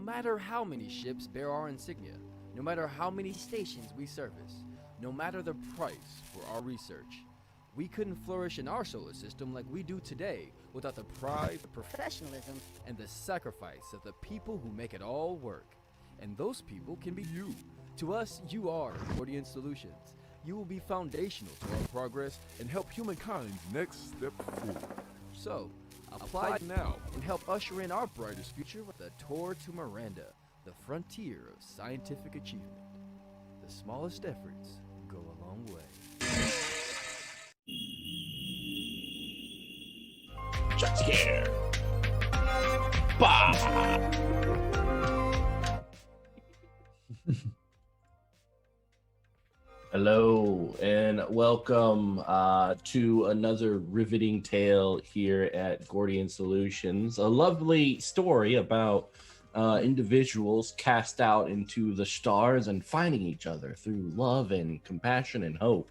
matter how many ships bear our insignia, no matter how many stations we service, no matter the price for our research, we couldn't flourish in our solar system like we do today without the pride, the professionalism, and the sacrifice of the people who make it all work. And those people can be you. To us, you are Gordian Solutions. You will be foundational to our progress and help humankind's next step forward. So, apply now and help usher in our brightest future with a tour to Miranda, the frontier of scientific achievement. The smallest efforts go a long way. Jump scare. Bah! Hello and welcome to another riveting tale here at Gordian Solutions. A lovely story about individuals cast out into the stars and finding each other through love and compassion and hope.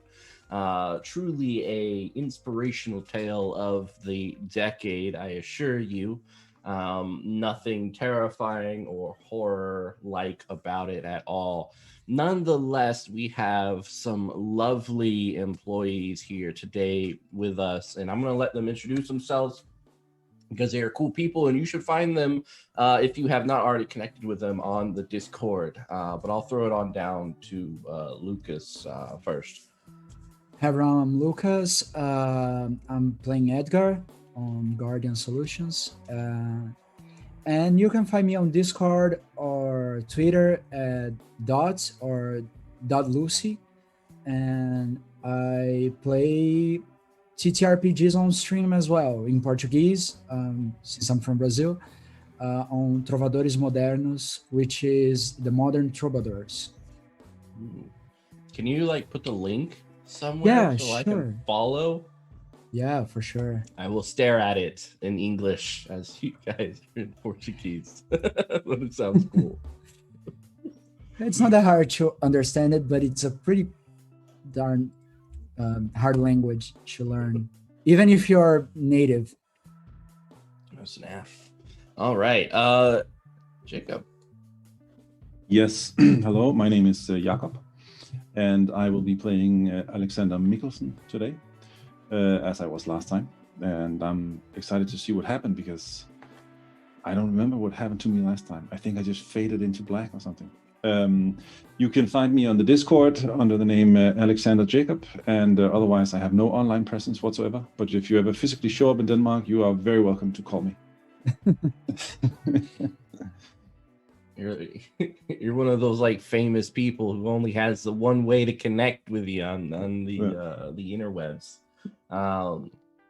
Truly a inspirational tale of the decade, I assure you. Nothing terrifying or horror-like about it at all. Nonetheless, we have some lovely employees here today with us, and I'm going to let them introduce themselves because they are cool people, and you should find them if you have not already connected with them on the Discord. But I'll throw it on down to Lucas first. Hi everyone, I'm Lucas. I'm playing Edgar on Gordian Solutions. And you can find me on Discord or Twitter at dots or .lucy. And I play TTRPGs on stream as well, in Portuguese, since I'm from Brazil, on Trovadores Modernos, which is the modern troubadours. Ooh. Can you put the link somewhere so I can follow? Yeah, for sure. I will stare at it in English as you guys are in Portuguese. But it sounds cool. It's not that hard to understand it, but it's a pretty darn hard language to learn, even if you're native. That's an F. All right. Jacob. Yes. Hello, my name is Jakob, and I will be playing Alexander Mikkelsen today, as I was last time. And I'm excited to see what happened because I don't remember what happened to me last time. I think I just faded into black or something. You can find me on the Discord under the name Alexander Jacob, and otherwise I have no online presence whatsoever. But if you ever physically show up in Denmark, you are very welcome to call me. You're one of those famous people who only has the one way to connect with you on the interwebs.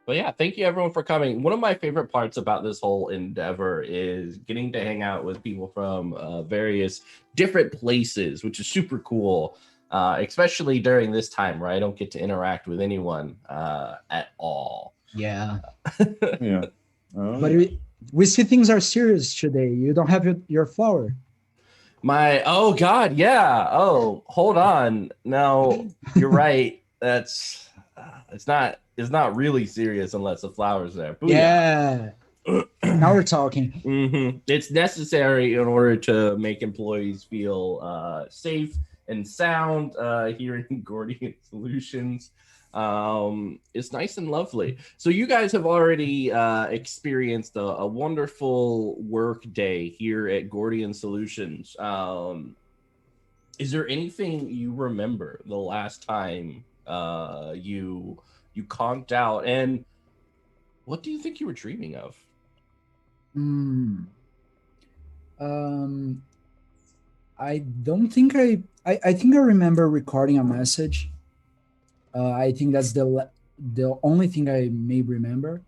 But yeah, thank you everyone for coming. One of my favorite parts about this whole endeavor is getting to hang out with people from various different places, which is super cool, especially during this time where I don't get to interact with anyone at all. Yeah. Yeah. But we see things are serious today. You don't have your flower. Oh God, yeah. Oh, hold on. No, you're right. That's it's not really serious unless the flower's there. Booyah. Yeah. Now we're talking. Mm-hmm. It's necessary in order to make employees feel safe and sound here in Gordian Solutions. It's nice and lovely. So you guys have already experienced a wonderful work day here at Gordian Solutions. Is there anything you remember the last time you conked out, and what do you think you were dreaming of? I don't think I think I remember recording a message. I think that's the only thing I may remember,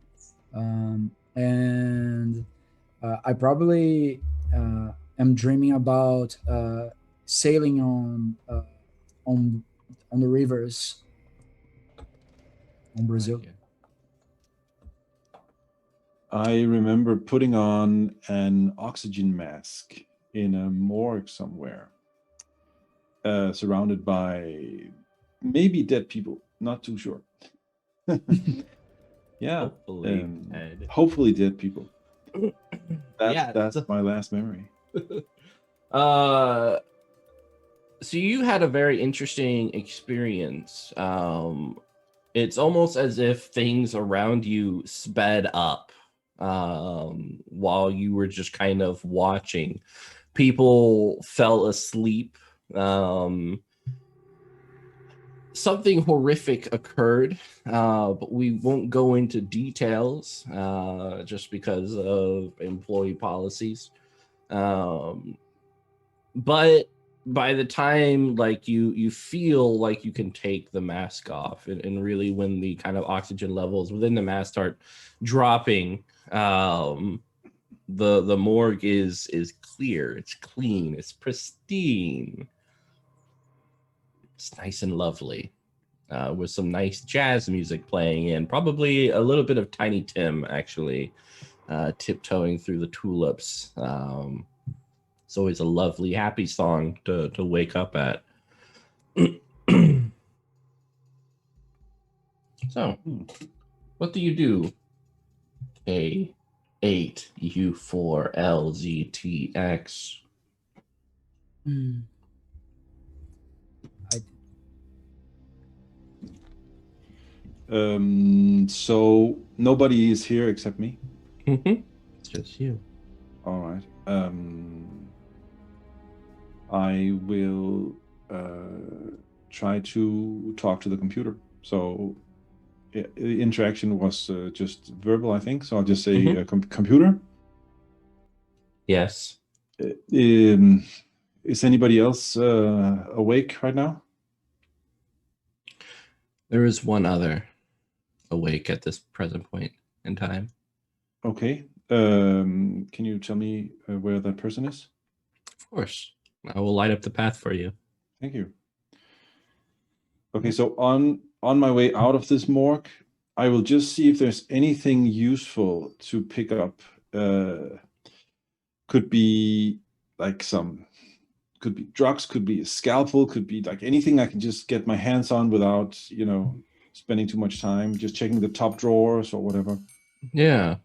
and I probably am dreaming about sailing on the rivers in Brazil. I remember putting on an oxygen mask in a morgue somewhere, surrounded by maybe dead people, not too sure. Yeah, hopefully, hopefully dead people. That's my last memory. So you had a very interesting experience. It's almost as if things around you sped up while you were just kind of watching. People fell asleep. Something horrific occurred, but we won't go into details just because of employee policies. But by the time like you feel like you can take the mask off, and really when the kind of oxygen levels within the mask start dropping, the morgue is clear, it's clean, it's pristine, it's nice and lovely, with some nice jazz music playing, and probably a little bit of Tiny Tim actually tiptoeing through the tulips. It's always a lovely, happy song to wake up at. So, what do you do? A8U4LZTX. So nobody is here except me. It's just you. All right. I will try to talk to the computer. So the interaction was just verbal, I think. So I'll just say computer. Yes. Is anybody else awake right now? There is one other awake at this present point in time. Okay. Can you tell me where that person is? Of course. I will light up the path for you. Thank you. Okay, so on my way out of this morgue, I will just see if there's anything useful to pick up. Could be like could be drugs, could be a scalpel, could be like anything I can just get my hands on without, spending too much time, just checking the top drawers or whatever. Yeah.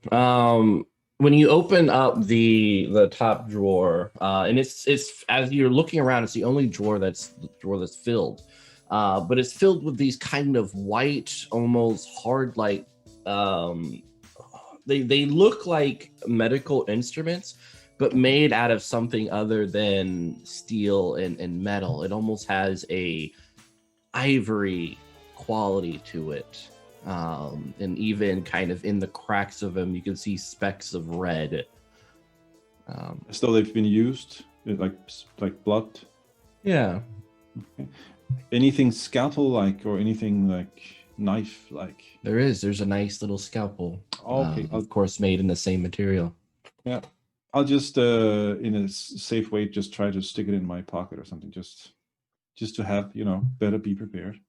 When you open up the top drawer, and it's as you're looking around, it's the only drawer that's filled. But it's filled with these kind of white, almost hard, like they look like medical instruments, but made out of something other than steel and metal. It almost has a ivory quality to it. And even kind of in the cracks of them, you can see specks of red. As though they've been used, like blood. Yeah. Okay. Anything scalpel-like or anything like knife-like? There's a nice little scalpel. Okay. Of course, made in the same material. Yeah. I'll just, in a safe way, just try to stick it in my pocket or something, just to have, better be prepared.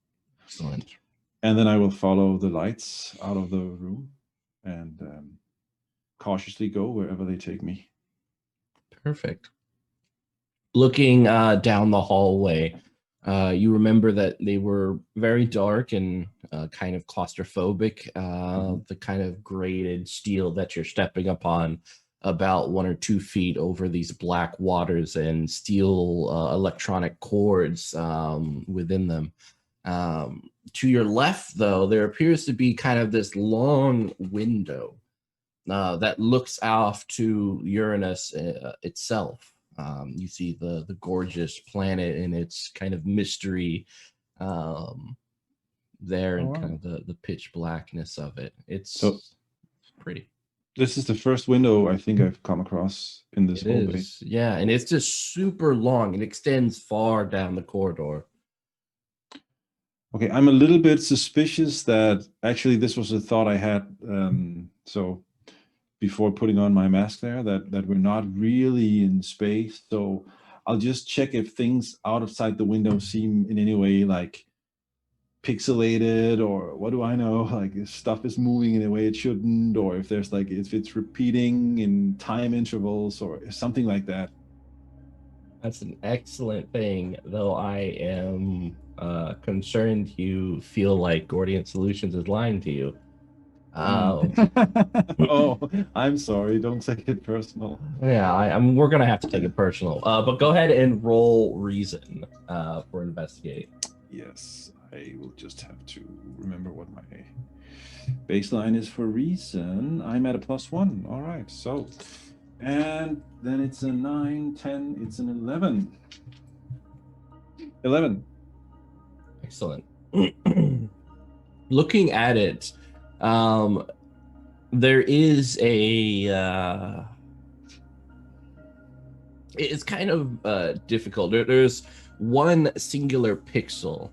Excellent. And then I will follow the lights out of the room and cautiously go wherever they take me. Perfect. Looking down the hallway, you remember that they were very dark and kind of claustrophobic. The kind of grated steel that you're stepping upon about 1 or 2 feet over these black waters and steel electronic cords within them. To your left, though, there appears to be kind of this long window that looks off to Uranus itself. You see the gorgeous planet and its kind of mystery there, and kind of the pitch blackness of it. It's pretty. This is the first window I think I've come across in this whole base. Yeah, and it's just super long. It extends far down the corridor. Okay, I'm a little bit suspicious that actually this was a thought I had. So before putting on my mask there, that we're not really in space. So I'll just check if things outside the window seem in any way like pixelated, or what do I know, like if stuff is moving in a way it shouldn't, or if there's like if it's repeating in time intervals or something like that. That's an excellent thing, though I am concerned you feel like Gordian Solutions is lying to you. Oh, Oh, I'm sorry. Don't take it personal. yeah, we're gonna have to take it personal. But go ahead and roll reason for investigate. Yes, I will just have to remember what my baseline is for reason. I'm at a +1. All right. So, and then it's a 9, 10. It's an 11. 11. Excellent. Looking at it, there is a. It's kind of difficult. There's one singular pixel,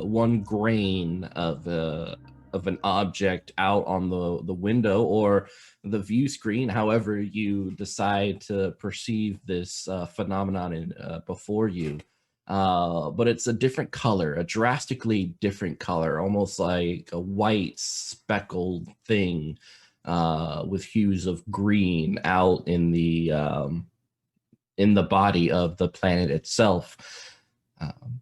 one grain of an object out on the window or the view screen, however you decide to perceive this phenomenon before you. But it's a different color, a drastically different color, almost like a white speckled thing with hues of green out in the body of the planet itself.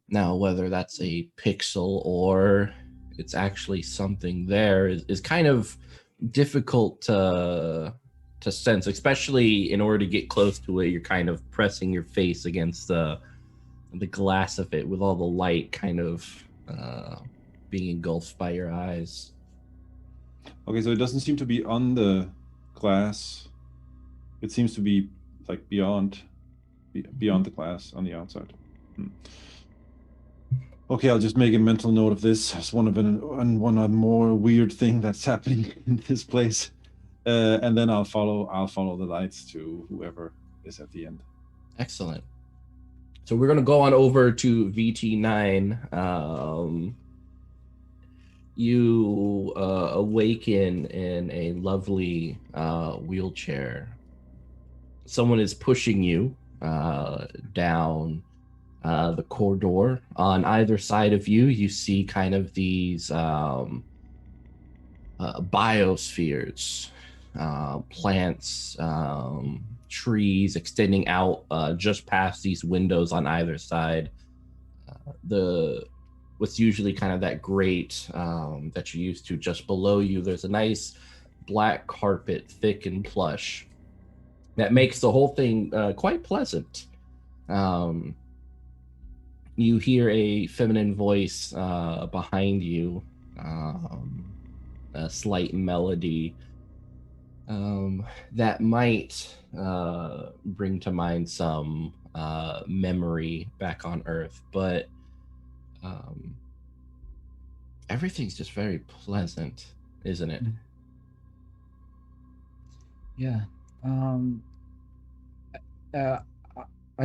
Now, whether that's a pixel or it's actually something there is kind of difficult to sense, especially in order to get close to it. You're kind of pressing your face against the glass of it with all the light kind of being engulfed by your eyes. Okay, so it doesn't seem to be on the glass. It seems to be like beyond the glass on the outside. Okay, I'll just make a mental note of this as one more weird thing that's happening in this place, and then I'll follow the lights to whoever is at the end. Excellent. So we're going to go on over to VT9. You awaken in a lovely wheelchair. Someone is pushing you down the corridor. On either side of you, you see kind of these biospheres, plants, trees extending out just past these windows on either side. What's usually kind of that grate that you're used to just below you, there's a nice black carpet, thick and plush, that makes the whole thing quite pleasant. You hear a feminine voice behind you, a slight melody that might bring to mind some memory back on Earth, but everything's just very pleasant, isn't it? Yeah. I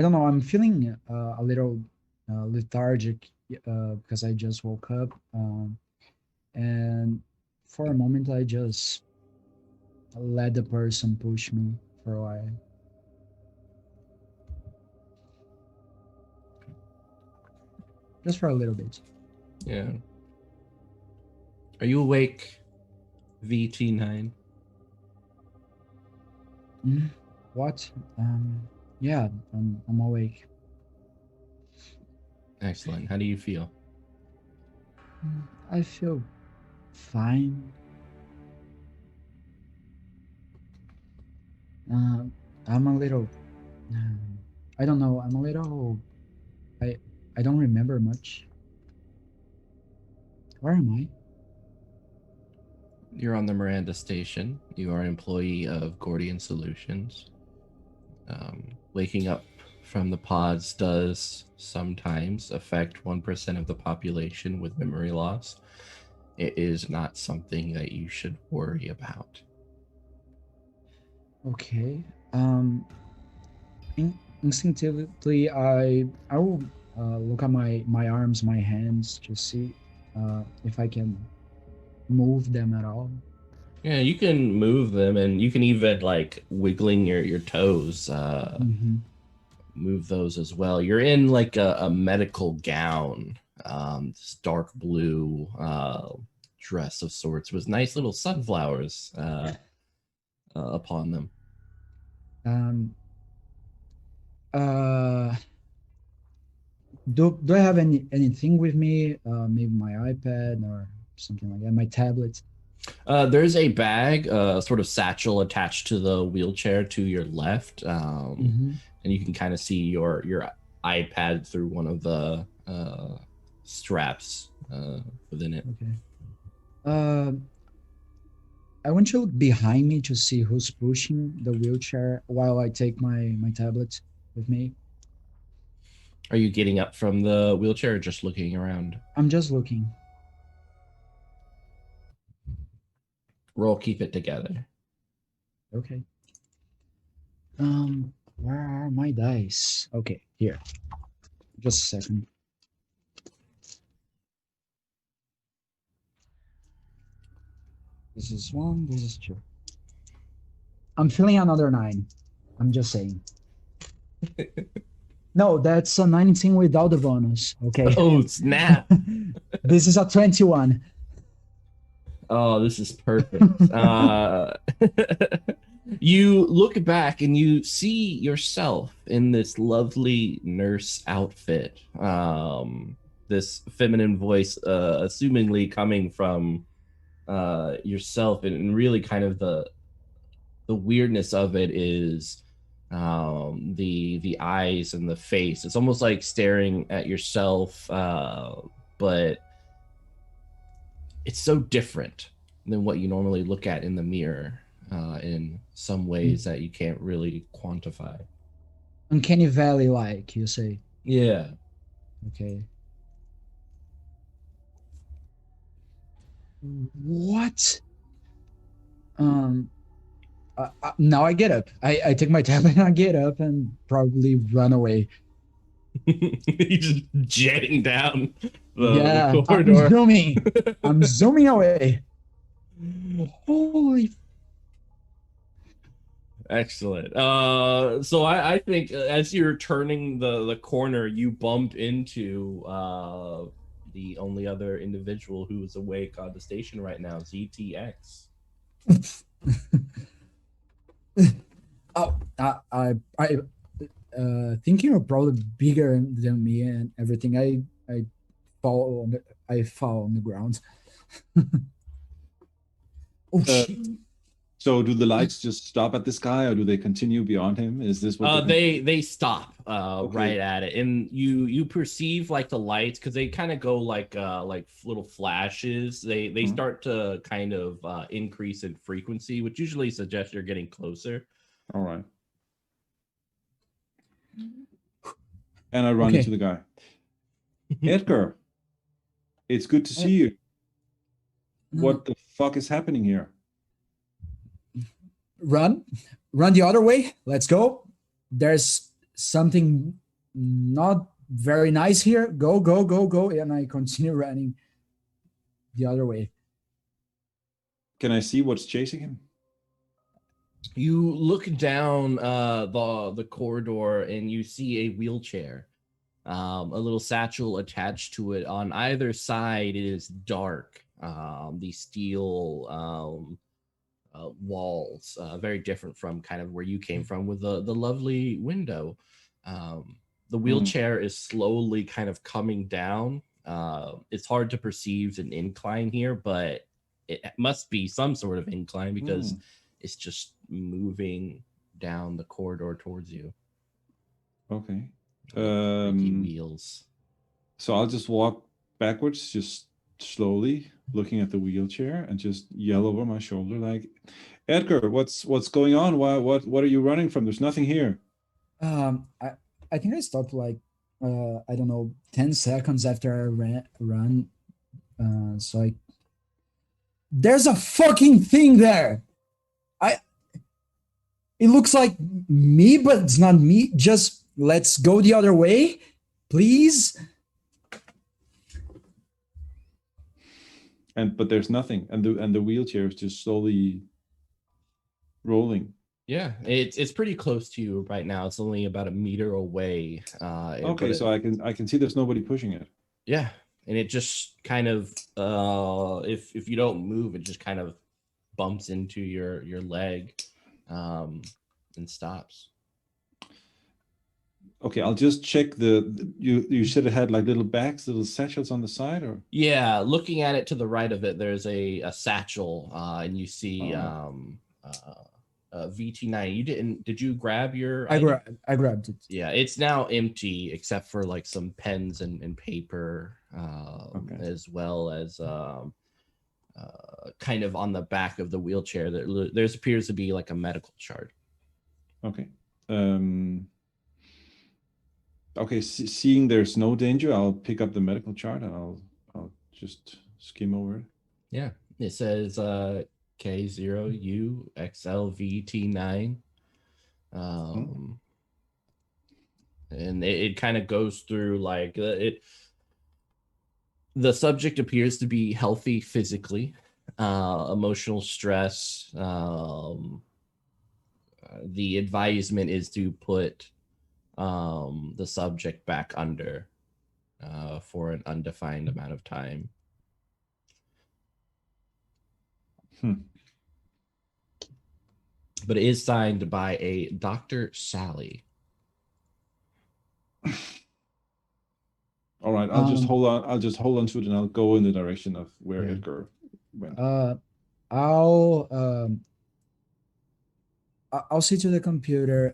don't know. I'm feeling a little lethargic because I just woke up, and for a moment I just let the person push me for a while. Just for a little bit. Yeah. Are you awake, VT9? What? Yeah, I'm awake. Excellent. How do you feel? I feel fine. I'm a little. I don't know. I'm a little. I don't remember much. Where am I? You're on the Miranda station. You are an employee of Gordian Solutions. Waking up from the pods does sometimes affect 1% of the population with memory loss. It is not something that you should worry about. Okay. Instinctively, I will look at my arms, my hands, to see if I can move them at all. Yeah, you can move them, and you can even like wiggling your toes, move those as well. You're in like a medical gown, this dark blue dress of sorts with nice little sunflowers upon them. Do I have anything with me? Maybe my iPad or something like that, my tablet. There's a bag, sort of satchel attached to the wheelchair to your left, and you can kind of see your iPad through one of the straps within it. Okay. I want to look behind me to see who's pushing the wheelchair while I take my tablet with me. Are you getting up from the wheelchair or just looking around? I'm just looking. Roll keep it together. Okay. Where are my dice? Okay, here. Just a second. This is 1, this is 2. I'm feeling another 9. I'm just saying. No, that's a 19 without the bonus. Okay. Oh, snap. This is a 21. Oh, this is perfect. You look back and you see yourself in this lovely nurse outfit. This feminine voice, assumingly coming from yourself, and really kind of the weirdness of it is the eyes and the face. It's almost like staring at yourself, but it's so different than what you normally look at in the mirror in some ways that you can't really quantify. Uncanny Valley, like you say. Yeah. Okay. What? Now I get up. I take my tablet and I get up and probably run away. He's just jetting down the corridor. I'm zooming away. Holy. Excellent. So I think as you're turning the corner, you bump into the only other individual who is awake on the station right now, ZTX. Oh, I thinking you're probably bigger than me and everything. I fall on the ground. Oh shit. So do the lights just stop at this guy, or do they continue beyond him? Is this what they stop Okay. right at it, and you perceive like the lights, because they kind of go like little flashes. They start to kind of increase in frequency, which usually suggests you're getting closer. All right. And I run Okay. into the guy. Edgar, it's good to see you. What the fuck is happening here? Run the other way. Let's go. There's something not very nice here. Go. And I continue running the other way. Can I see what's chasing him? You look down the corridor and you see a wheelchair, a little satchel attached to it. On either side, it is dark. The steel walls, very different from kind of where you came from with the lovely window. The wheelchair is slowly kind of coming down. It's hard to perceive an incline here, but it must be some sort of incline because it's just moving down the corridor towards you. Okay. Wheels. So I'll just walk backwards, just slowly, looking at the wheelchair, and just yell over my shoulder like, Edgar, what's going on? What are you running from? There's nothing here. I think I stopped like I don't know, 10 seconds after I run. So there's a fucking thing there. It looks like me, but it's not me. Just let's go the other way, please. But there's nothing, and the wheelchair is just slowly rolling. Yeah, it's pretty close to you right now. It's only about a meter away. Okay, so I can see there's nobody pushing it. Yeah, and it just kind of if you don't move, it just kind of bumps into your leg and stops. Okay, I'll just check you said it had like little bags, little satchels on the side, or Yeah, looking at it to the right of it, there's a satchel, and you see VT9. Did you grab your item? I grabbed it. Yeah, it's now empty except for like some pens and paper, Okay. as well as kind of on the back of the wheelchair there appears to be like a medical chart. Okay. Okay, seeing there's no danger, I'll pick up the medical chart and I'll just skim over it. Yeah, it says K0UXLVT9. And it kind of goes through like the subject appears to be healthy physically, emotional stress. The advisement is to put the subject back under for an undefined amount of time. But it is signed by a Dr. Sally. All right, I'll just hold on. I'll just hold on to it, and I'll go in the direction of where Edgar went. I'll see to the computer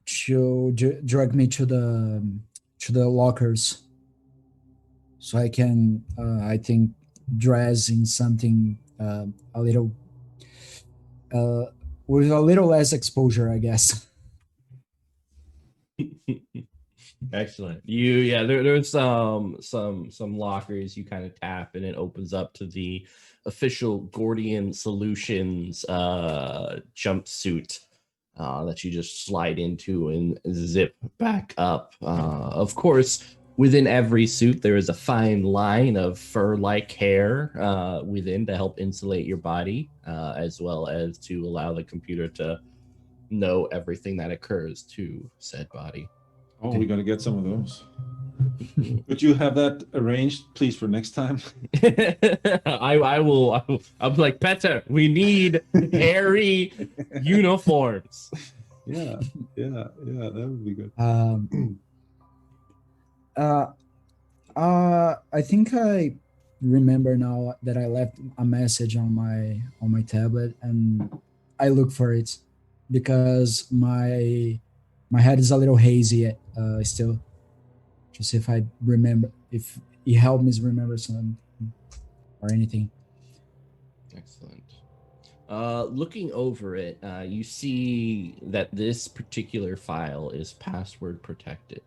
to drag me to the lockers, so I can I think dress in something a little with a little less exposure, I guess. Excellent. There's some lockers you kind of tap and it opens up to the official Gordian Solutions jumpsuit that you just slide into and zip back up. Of course, within every suit there is a fine line of fur-like hair within to help insulate your body, as well as to allow the computer to know everything that occurs to said body. Oh, we got to get some of those. Would you have that arranged, please, for next time? I will. I'm like, Petter, we need hairy uniforms. Yeah, that would be good. I think I remember now that I left a message on my tablet, and I look for it because my head is a little hazy still. Just if I remember, if it helped me remember something or anything. Excellent. Looking over it, you see that this particular file is password protected.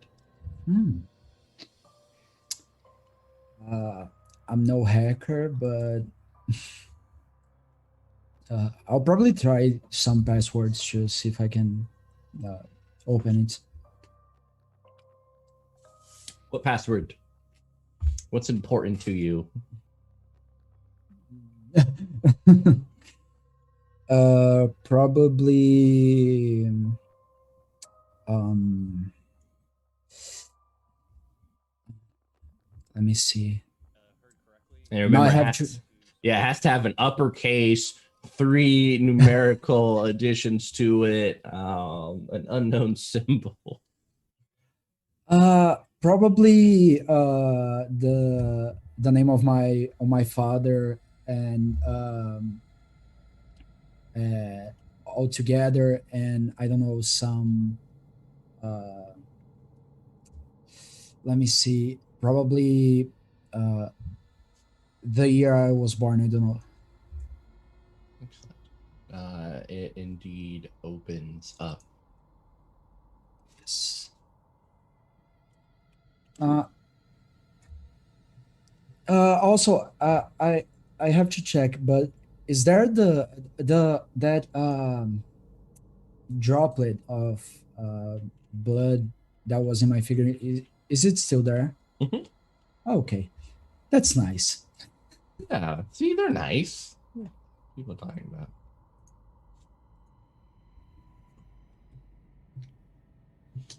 I'm no hacker, but I'll probably try some passwords to see if I can open it. What password? What's important to you? Probably let me see. And remember, it has to have an uppercase, 3 numerical additions to it, an unknown symbol. Probably the name of my father and all together, and I don't know, some let me see, probably the year I was born. I don't know. Excellent. It indeed opens up. Yes. Also, I have to check, but is there that droplet of blood that was in my finger? Is it still there? Mm-hmm. Okay, that's nice. Yeah, see, they're nice. What are people talking about?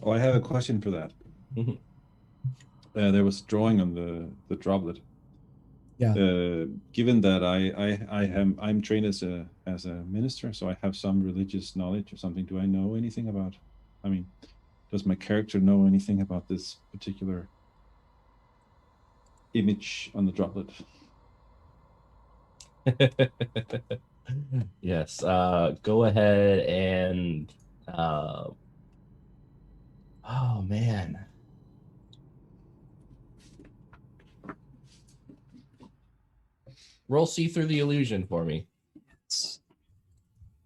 Oh, I have a question for that. Mm-hmm. There was drawing on the droplet. Yeah. Given that I'm trained as a minister, so I have some religious knowledge or something. Do I know anything about I mean, does my character know anything about this particular image on the droplet? Yes. Go ahead and. Oh man. Roll see through the illusion for me.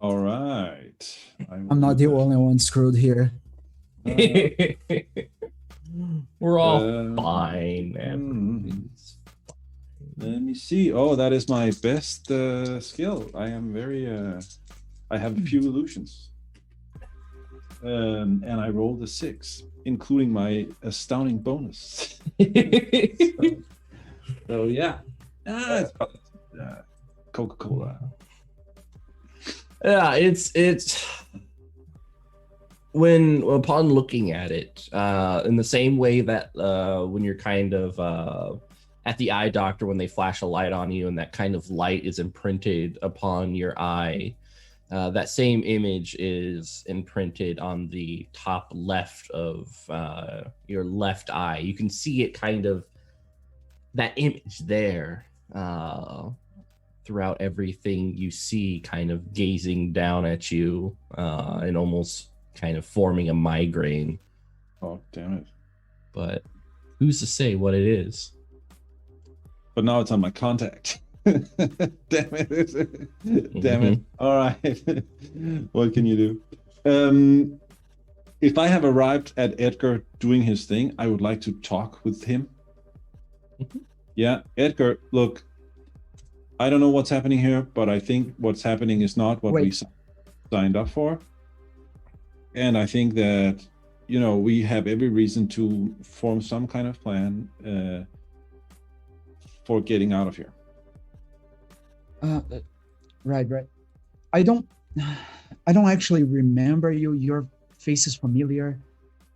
All right. I'm not the only one screwed here. We're all fine, man. Let me see. Oh, that is my best skill. I am very. I have a few illusions, and I rolled a 6, including my astounding bonus. so yeah, it's Coca-Cola. Yeah, it's when upon looking at it, in the same way that when you're kind of at the eye doctor, when they flash a light on you and that kind of light is imprinted upon your eye, that same image is imprinted on the top left of your left eye. You can see it kind of, that image there throughout everything you see, kind of gazing down at you and almost kind of forming a migraine. Oh, damn it. But who's to say what it is? But now it's on my contact. Damn it. Damn it. All right. What can you do? If I have arrived at Edgar doing his thing, I would like to talk with him. Yeah, Edgar, look, I don't know what's happening here, but I think what's happening is not what we signed up for. And I think that, you know, we have every reason to form some kind of plan for getting out of here. Right. I don't actually remember you. Your face is familiar.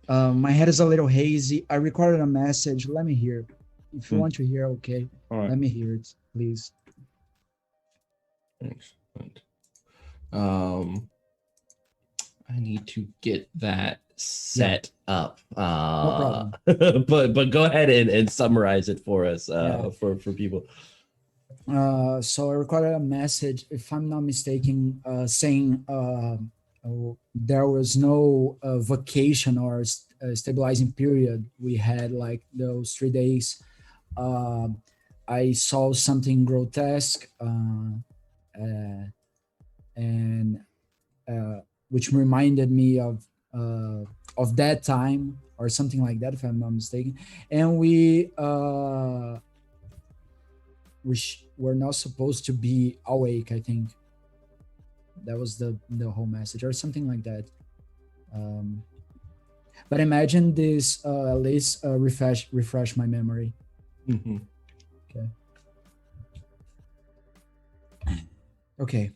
My head is a little hazy. I recorded a message. Let me hear. If you want to hear, okay. All right. Let me hear it, please. Excellent. I need to get that set up. No problem. but go ahead and summarize it for us, for people. So I recorded a message, if I'm not mistaken, saying there was no vacation or stabilizing period. We had like those 3 days. I saw something grotesque, and which reminded me of that time or something like that, if I'm not mistaken. And we were not supposed to be awake. I think that was the whole message, or something like that. But imagine this at least refresh my memory. Okay.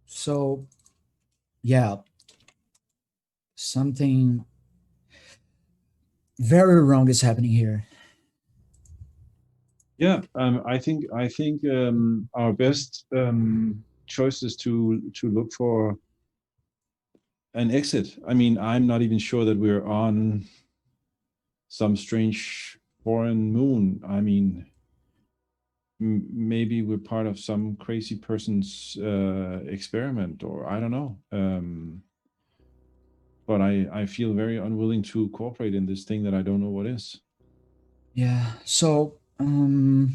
So yeah, something very wrong is happening here. Yeah, I think our best choice is to look for an exit. I mean, I'm not even sure that we're on some strange foreign moon. I mean, maybe we're part of some crazy person's experiment, or I don't know. But I feel very unwilling to cooperate in this thing that I don't know what is. Yeah. So, do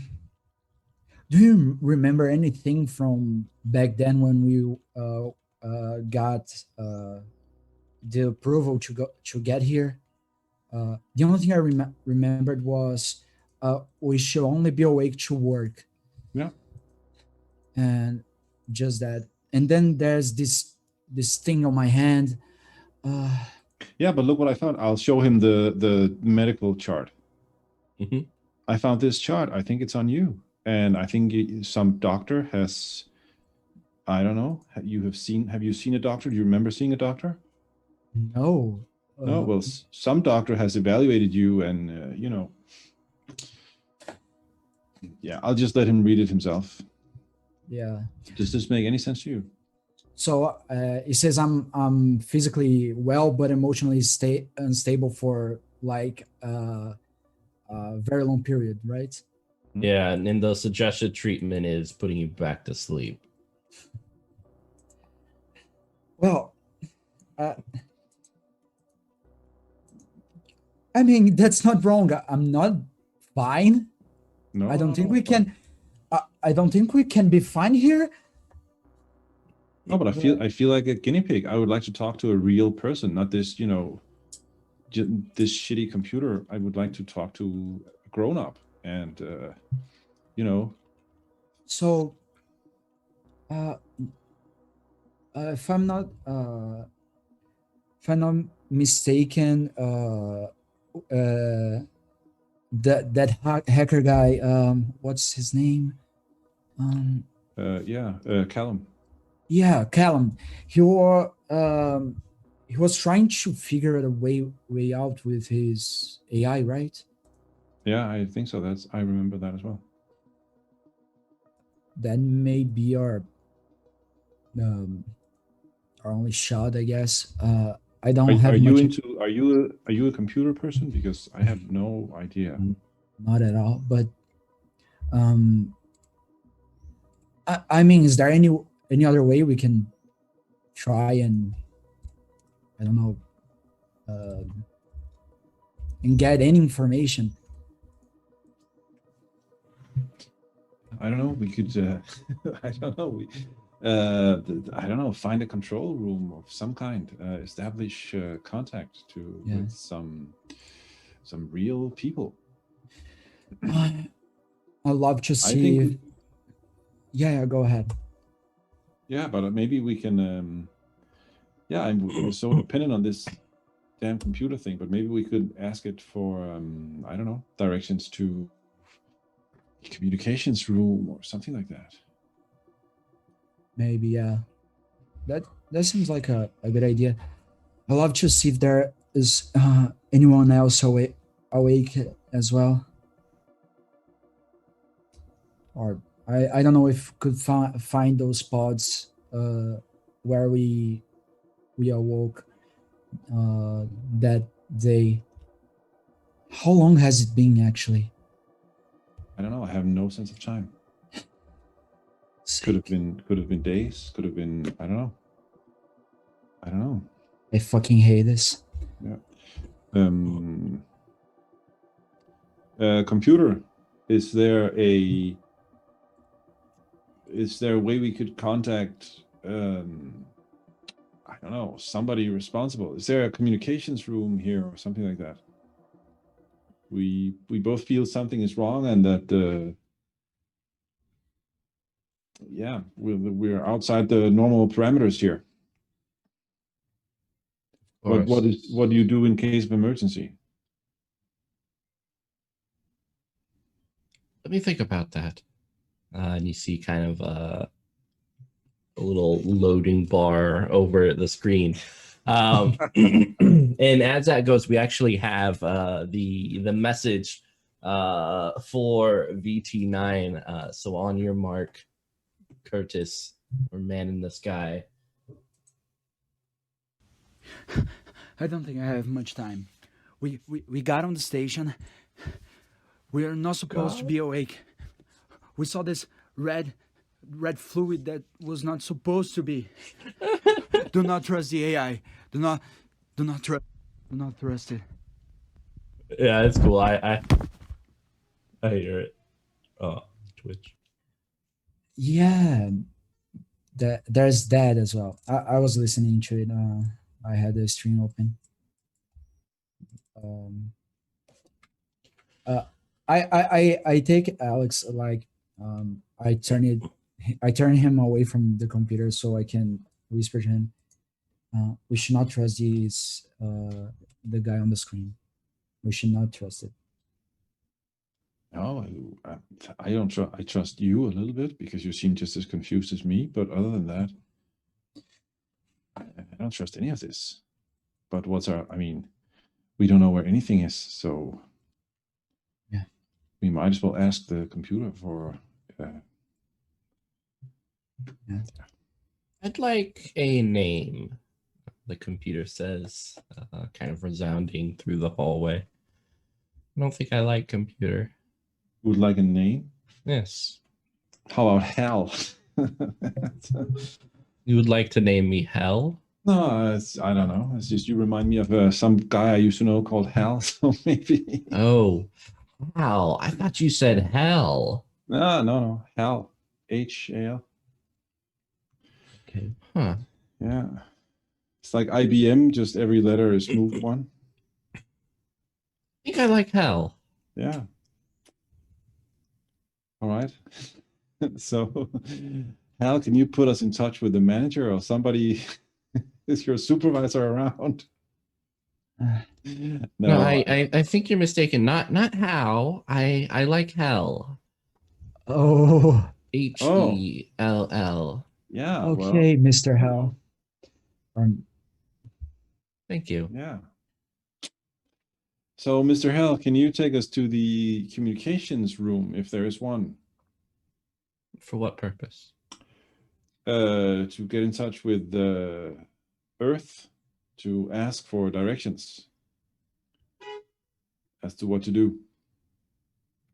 you remember anything from back then when we got the approval to get here? The only thing I remembered was we should only be awake to work. Yeah. And just that. And then there's this thing on my hand. Yeah, but look what I found. I'll show him the medical chart. I found this chart. I think it's on you, and I think some doctor has. I don't know. Have you seen a doctor? Do you remember seeing a doctor? No. No. Well, some doctor has evaluated you, and you know. Yeah, I'll just let him read it himself. Yeah. Does this make any sense to you? So it says I'm physically well, but emotionally unstable for like a very long period, right? Yeah, and the suggested treatment is putting you back to sleep. Well, I mean that's not wrong. I'm not fine. No, I don't no, think no. we can. I don't think we can be fine here. No, but I feel like a guinea pig. I would like to talk to a real person, not this, this shitty computer. I would like to talk to a grown up, and So, if I'm not mistaken, that hacker guy, what's his name? Callum. Yeah, Callum. He was trying to figure a way out with his AI, right? Yeah, I think so. I remember that as well. That may be our only shot, I guess. I don't have much. Are you a computer person? Because I have no idea. Not at all, but I mean, is there any other way we can try and, I don't know, and get any information? I don't know. We could. I don't know. I don't know. Find a control room of some kind. Establish contact with some real people. I love to see. Yeah, go ahead. Yeah, but maybe we can. I'm so dependent on this damn computer thing. But maybe we could ask it for I don't know, directions to communications room or something like that. Maybe, yeah. That seems like a good idea. I love to see if there is anyone else awake as well. Or I don't know if could find those pods where we awoke that day. How long has it been actually? I don't know. I have no sense of time. Could have been days. Could have been. I don't know. I fucking hate this. Yeah. Computer. Is there a way we could contact? I don't know, somebody responsible. Is there a communications room here or something like that? We both feel something is wrong and that we're outside the normal parameters here. What do you do in case of emergency? Let me think about that. And you see kind of a little loading bar over the screen. And as that goes, we actually have the message for VT9. So on your mark, Curtis, or Man in the Sky. I don't think I have much time. We got on the station. We are not supposed to be awake. We saw this red fluid that was not supposed to be. Do not trust the AI. Do not trust it. Yeah, it's cool. I hear it. Oh, Twitch. Yeah, there's that as well. I was listening to it. I had the stream open. I take Alex, like I turn him away from the computer so I can whisper to him. We should not trust the guy on the screen. We should not trust it. No, I don't trust. I trust you a little bit because you seem just as confused as me. But other than that, I don't trust any of this. But I mean, we don't know where anything is, so yeah, we might as well ask the computer for. Yeah. I'd like a name, the computer says, kind of resounding through the hallway. I don't think I like computer. Would like a name? Yes. How about Hal? You would like to name me Hell? No, I don't know. It's just you remind me of some guy I used to know called Hal, so maybe. Oh, Hal. I thought you said hell. No. Hal. Hal. Okay. Huh. Yeah. It's like IBM, just every letter is moved one. I think I like hell. Yeah. All right. So, Hal, can you put us in touch with the manager or somebody? Is your supervisor around? No, I think you're mistaken. Not how. I like hell. Oh, Hell. Yeah. okay, Well, Mr. Hell. Thank you. yeah. So, Mr. Hell, can you take us to the communications room if there is one? For what purpose? To get in touch with Earth to ask for directions as to what to do.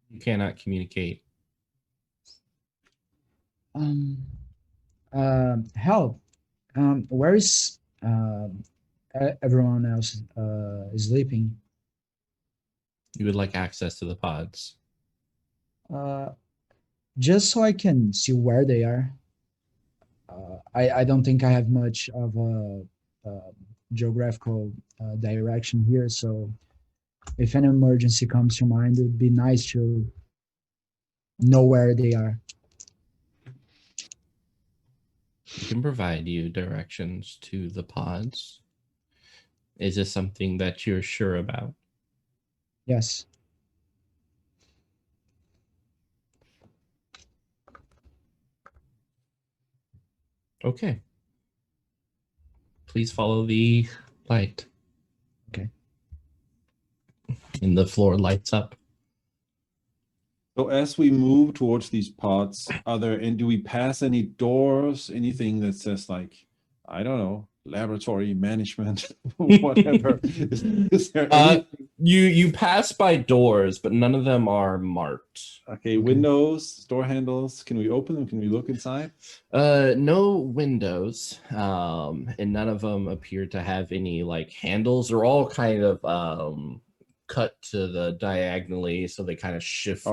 You cannot communicate. Hell, where is everyone else is sleeping? You would like access to the pods. Just so I can see where they are. I don't think I have much of a geographical direction here, so if an emergency comes to mind, it would be nice to know where they are. We can provide you directions to the pods. Is this something that you're sure about? Yes. Okay. Please follow the light. Okay. And the floor lights up. So as we move towards these pods, do we pass any doors, anything that says like, I don't know, laboratory management, whatever? Is there anything? You pass by doors, but none of them are marked. Okay, windows, door handles. Can we open them? Can we look inside? No windows, and none of them appear to have any like handles. They're all kind of cut to the diagonally, so they kind of shift.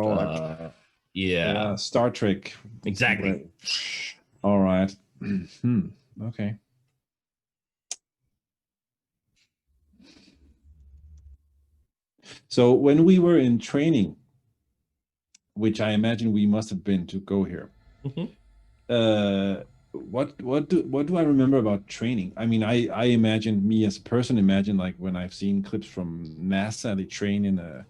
Yeah, Star Trek. exactly. Right. All right. Okay. So when we were in training, which I imagine we must have been to go here, what do I remember about training? I mean, I imagine, me as a person, imagine like when I've seen clips from NASA, they train in a,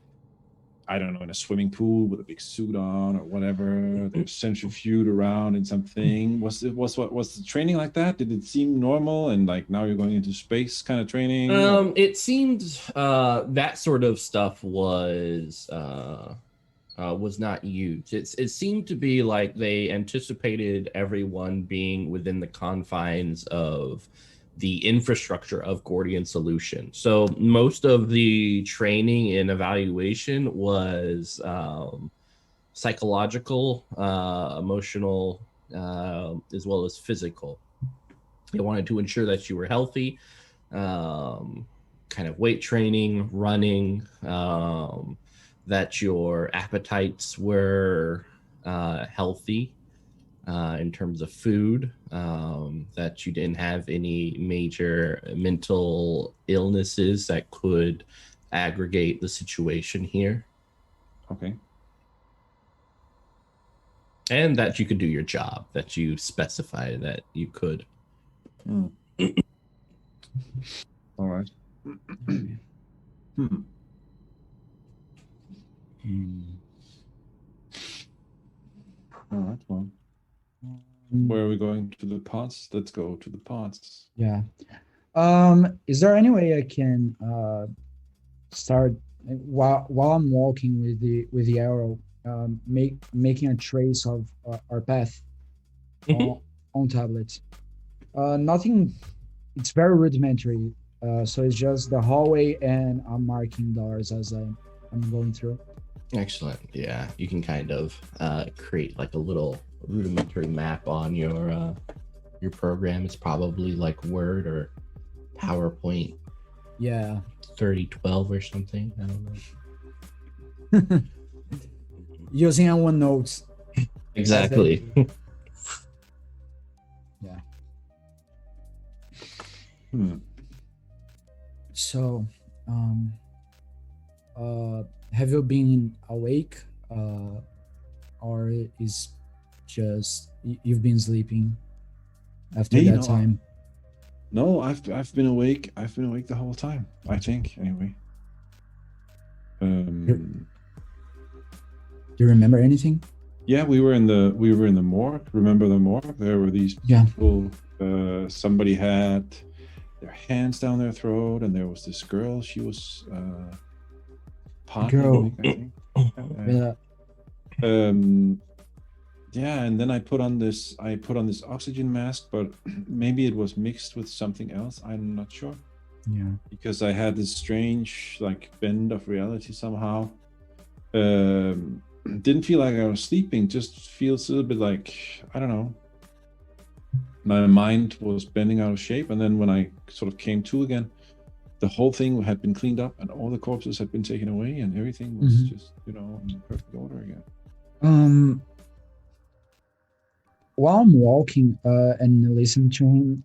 I don't know, in a swimming pool with a big suit on or whatever. They're centrifuged around in something. Was the training like that? Did it seem normal? And like now you're going into space kind of training? It seemed that sort of stuff was not used. It seemed to be like they anticipated everyone being within the confines of the infrastructure of Gordian Solutions. So most of the training and evaluation was psychological, emotional, as well as physical. They wanted to ensure that you were healthy, kind of weight training, running, that your appetites were healthy in terms of food, that you didn't have any major mental illnesses that could aggravate the situation here. Okay. And that you could do your job, that you specified that you could. All right. All right. Well, where are we going? To the pods? Let's go to the pods. Yeah. Is there any way I can start while I'm walking with the arrow, making a trace of our path on tablets? Nothing. It's very rudimentary. So it's just the hallway, and I'm marking doors as I'm going through. Excellent. Yeah, you can kind of create like a little rudimentary map on your program. It's probably like Word or PowerPoint Yeah. 3012 or something. I don't know. Using OneNote. Exactly. Yeah. Hmm. So, have you been awake, or is just you've been sleeping after Me? that No, time? No, I've been awake. I've been awake the whole time. I think anyway. Do you remember anything? Yeah, we were in the morgue. Remember the morgue? There were these Yeah. people. Somebody had their hands down their throat, and there was this girl. She was partly Girl. awake, I think. Yeah. Yeah, and then I put on this oxygen mask, but maybe it was mixed with something else. I'm not sure. Yeah. Because I had this strange like bend of reality somehow. Didn't feel like I was sleeping, just feels a little bit like, I don't know, my mind was bending out of shape. And then when I sort of came to again, the whole thing had been cleaned up and all the corpses had been taken away and everything was just, in perfect order again. While I'm walking and listening to him,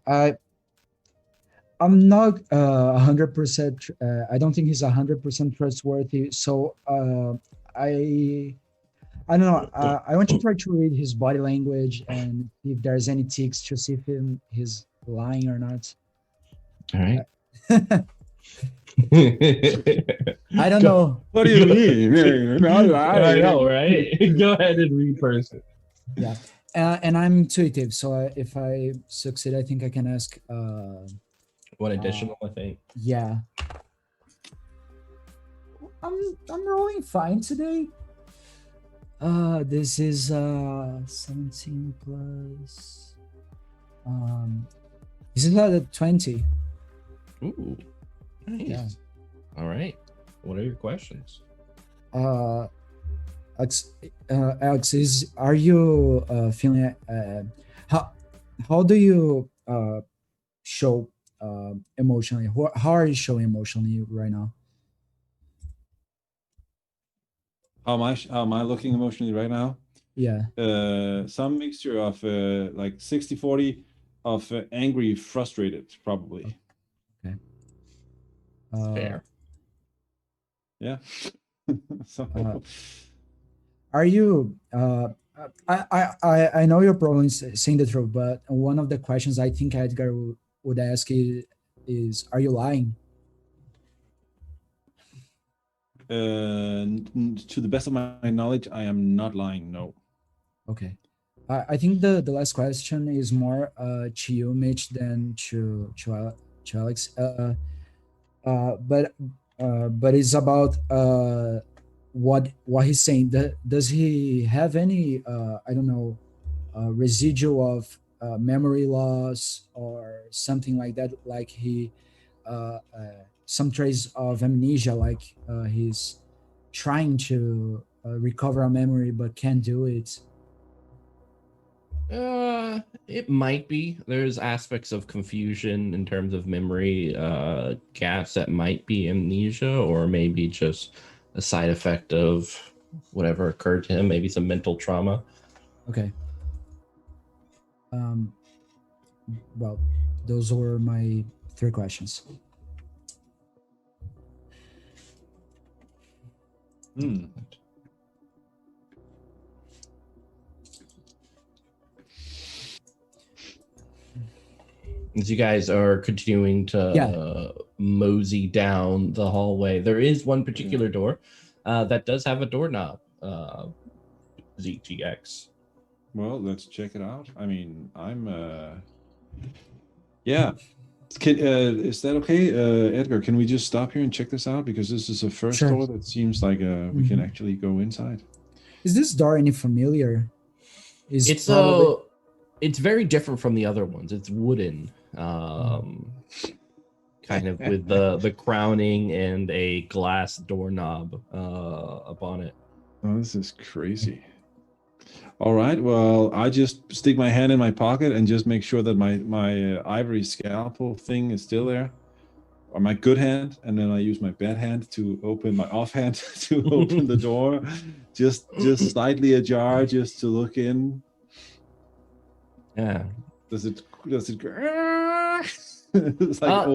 I'm not 100%. I don't think he's 100% trustworthy. So I don't know. I want to try to read his body language and if there's any tics to see if he's lying or not. All right. I don't know. What do you mean? I know, right? Go ahead and read first. Yeah. And I'm intuitive, so if I succeed, I think I can ask. One additional, I think. Yeah. I'm rolling fine today. This is 17 plus. This is a 20. Ooh, nice. Yeah. All right. What are your questions? Alex, are you feeling? How do you show emotionally? How are you showing emotionally right now? How am I looking emotionally right now? Yeah. Some mixture of like 60-40 of angry, frustrated, probably. Okay. Fair. Yeah. So are you? I know you're probably saying the truth, but one of the questions I think Edgar would ask is, are you lying? To the best of my knowledge, I am not lying. No. Okay. I think the last question is more to you, Mitch, than to Alex. But it's about what he's saying. Does he have any I don't know residual of memory loss or something like that? Like he some trace of amnesia, like he's trying to recover a memory but can't do it. It might be. There's aspects of confusion in terms of memory gaps that might be amnesia, or maybe just a side effect of whatever occurred to him, maybe some mental trauma. Okay. Well, those were my 3 questions. As you guys are continuing to mosey down the hallway, there is one particular door that does have a doorknob. ZTX. Well, let's check it out. I mean, I'm yeah. Is that okay, Edgar? Can we just stop here and check this out, because this is the first door that seems like we can actually go inside. Is this door any familiar? It's It's very different from the other ones. It's wooden, kind of with the crowning and a glass doorknob upon it. Oh, this is crazy. All right. Well, I just stick my hand in my pocket and just make sure that my ivory scalpel thing is still there, or my good hand, and then I use my bad hand to open my offhand to open the door, just slightly ajar, just to look in. Yeah. Does it go? It's like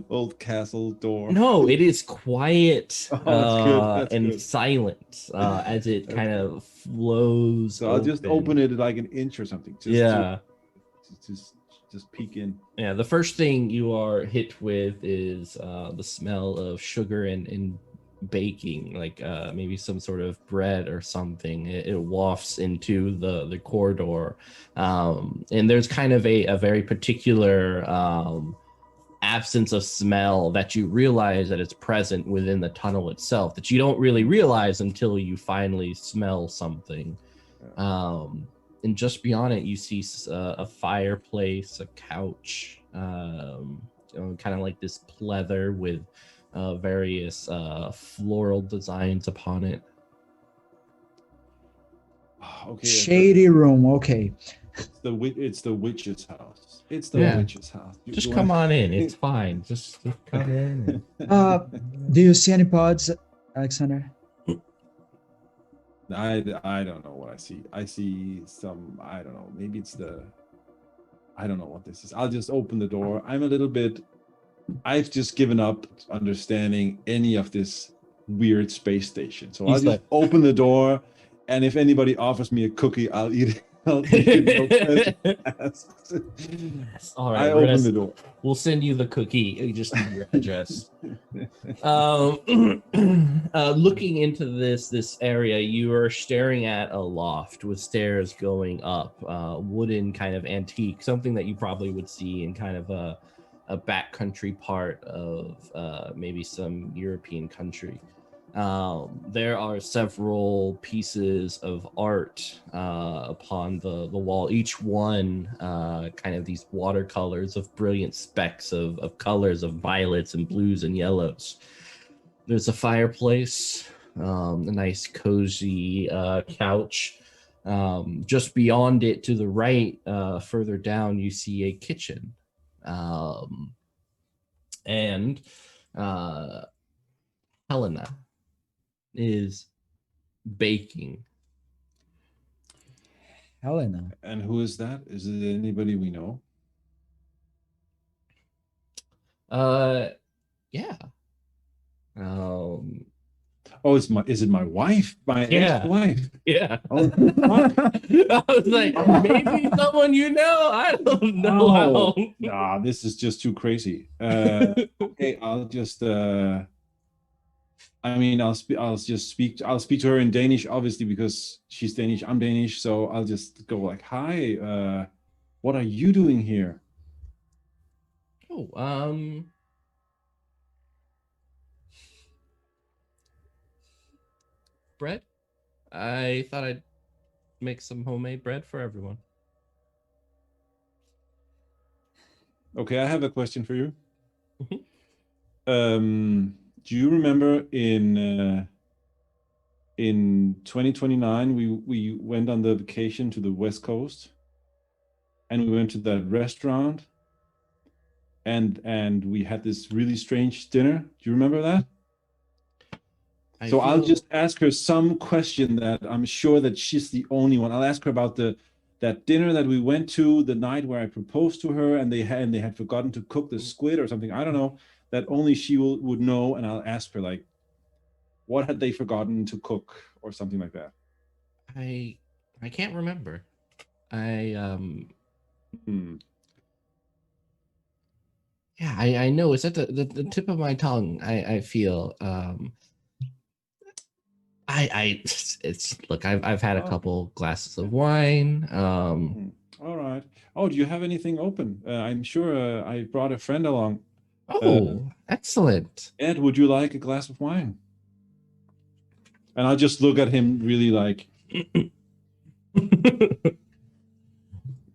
old castle door. No, it is quiet Oh, that's good. That's and good. silent as it kind of flows. So I'll just open it like an inch or something. Just peek in. Yeah, the first thing you are hit with is the smell of sugar and baking, like maybe some sort of bread or something. It wafts into the corridor, and there's kind of a very particular absence of smell that you realize that it's present within the tunnel itself, that you don't really realize until you finally smell something. And just beyond it, you see a fireplace, a couch, kind of like this pleather with various floral designs upon it. Okay. Shady room. Okay. It's the witch's house. It's the Yeah. witch's house. Just come on in. It's fine. Just come in. Do you see any pods, Alexander? I don't know what I see. I see some, I don't know, maybe it's I don't know what this is. I'll just open the door. I've just given up understanding any of this weird space station. So I'll just open the door, and if anybody offers me a cookie, I'll eat it. I'll eat it. Yes. All right. I open the door. We'll send you the cookie. You just need your address. Looking into this area, you are staring at a loft with stairs going up, wooden kind of antique, something that you probably would see in kind of a backcountry part of maybe some European country. There are several pieces of art upon the wall, each one kind of these watercolors of brilliant specks of colors of violets and blues and yellows. There's a fireplace, a nice cozy couch. Just beyond it to the right, further down, you see a kitchen. And Helena is baking. Helena. And who is that? Is it anybody we know? Yeah. Oh, is it my wife? My ex-wife? Yeah. Oh, I was like, maybe someone you know. I don't know. Nah, this is just too crazy. Okay, I'll just I'll speak to her in Danish, obviously, because she's Danish, I'm Danish, so I'll just go like, hi, what are you doing here? Oh, bread. I thought I'd make some homemade bread for everyone. Okay, I have a question for you. Do you remember in 2029 we went on the vacation to the West Coast, and we went to that restaurant, and we had this really strange dinner? Do you remember that? I'll just ask her some question that I'm sure that she's the only one. I'll ask her about that dinner that we went to the night where I proposed to her, and they had forgotten to cook the squid or something. I don't know, that only she would know. And I'll ask her, like, what had they forgotten to cook or something like that. I can't remember. Yeah, I know it's at the tip of my tongue. I feel look, I've had a couple glasses of wine. All right. Oh, do you have anything open? I'm sure I brought a friend along. Oh, excellent. Ed, would you like a glass of wine? And I'll just look at him really like,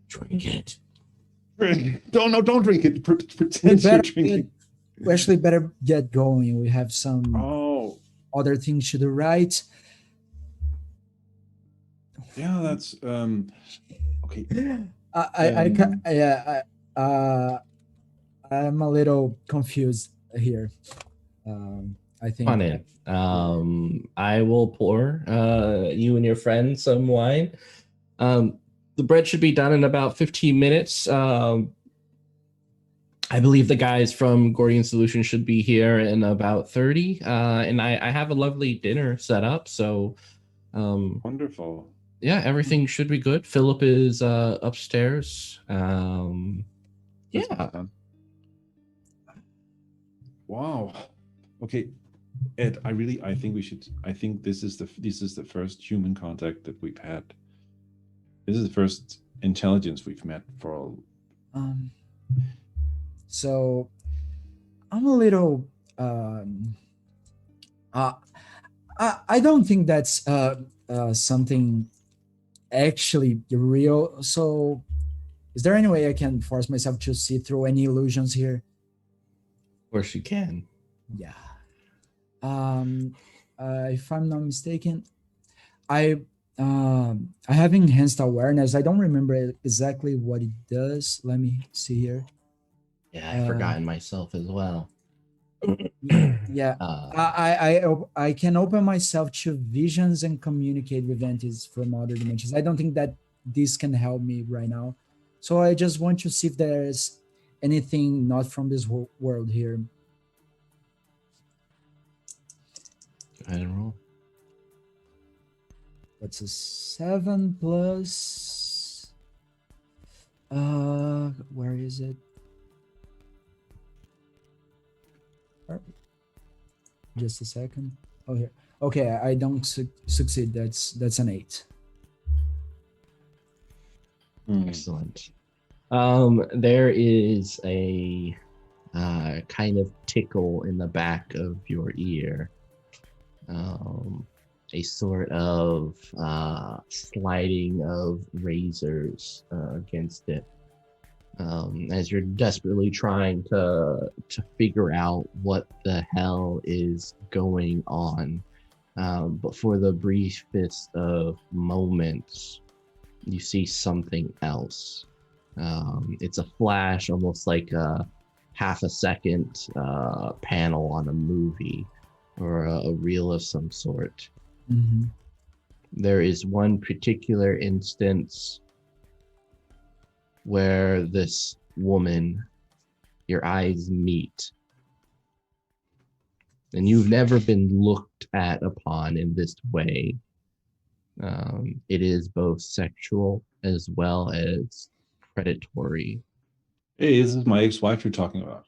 Drink it. Don't drink it. We Pretend you're better drinking. we actually better get going. We have some Oh, other things to do, right? yeah, that's okay. I'm a little confused here. I think Come on in. I will pour you and your friend some wine. The bread should be done in about 15 minutes. I believe the guys from Gordian Solutions should be here in about 30. And I have a lovely dinner set up. So, Wonderful. yeah, everything should be good. Philip is upstairs. That's Yeah. awesome. Wow. Okay, Ed, I think we should. I think this is the first human contact that we've had. This is the first intelligence we've met for. So I'm a little I don't think that's something actually real. So is there any way I can force myself to see through any illusions here? Of course you can. Yeah. If I'm not mistaken, I have enhanced awareness. I don't remember exactly what it does. Let me see here. Yeah, I've forgotten myself as well. Yeah, I can open myself to visions and communicate with entities from other dimensions. I don't think that this can help me right now. So I just want to see if there's anything not from this world here. Go ahead and roll. What's a 7 plus? Where is it? Just a second. Oh, here. Okay, I don't succeed. That's an 8. Excellent. There is a kind of tickle in the back of your ear. A sort of sliding of razors against it. As you're desperately trying to figure out what the hell is going on. But for the briefest of moments, you see something else. It's a flash, almost like a half a second panel on a movie or a reel of some sort. Mm-hmm. There is one particular instance where this woman, your eyes meet, and you've never been looked at upon in this way. It is both sexual as well as predatory. Hey, this is my ex-wife you're talking about.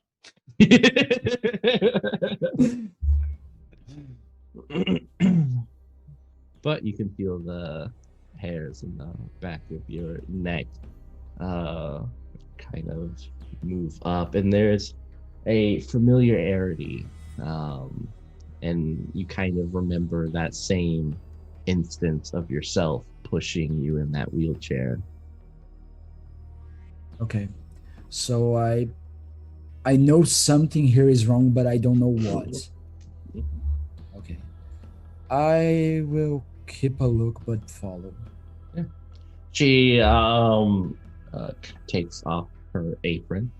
But you can feel the hairs in the back of your neck kind of move up, and there's a familiarity, and you kind of remember that same instance of yourself pushing you in that wheelchair. Okay, so I know something here is wrong, but I don't know what. Okay, I will keep a look but follow. Yeah. She takes off her apron.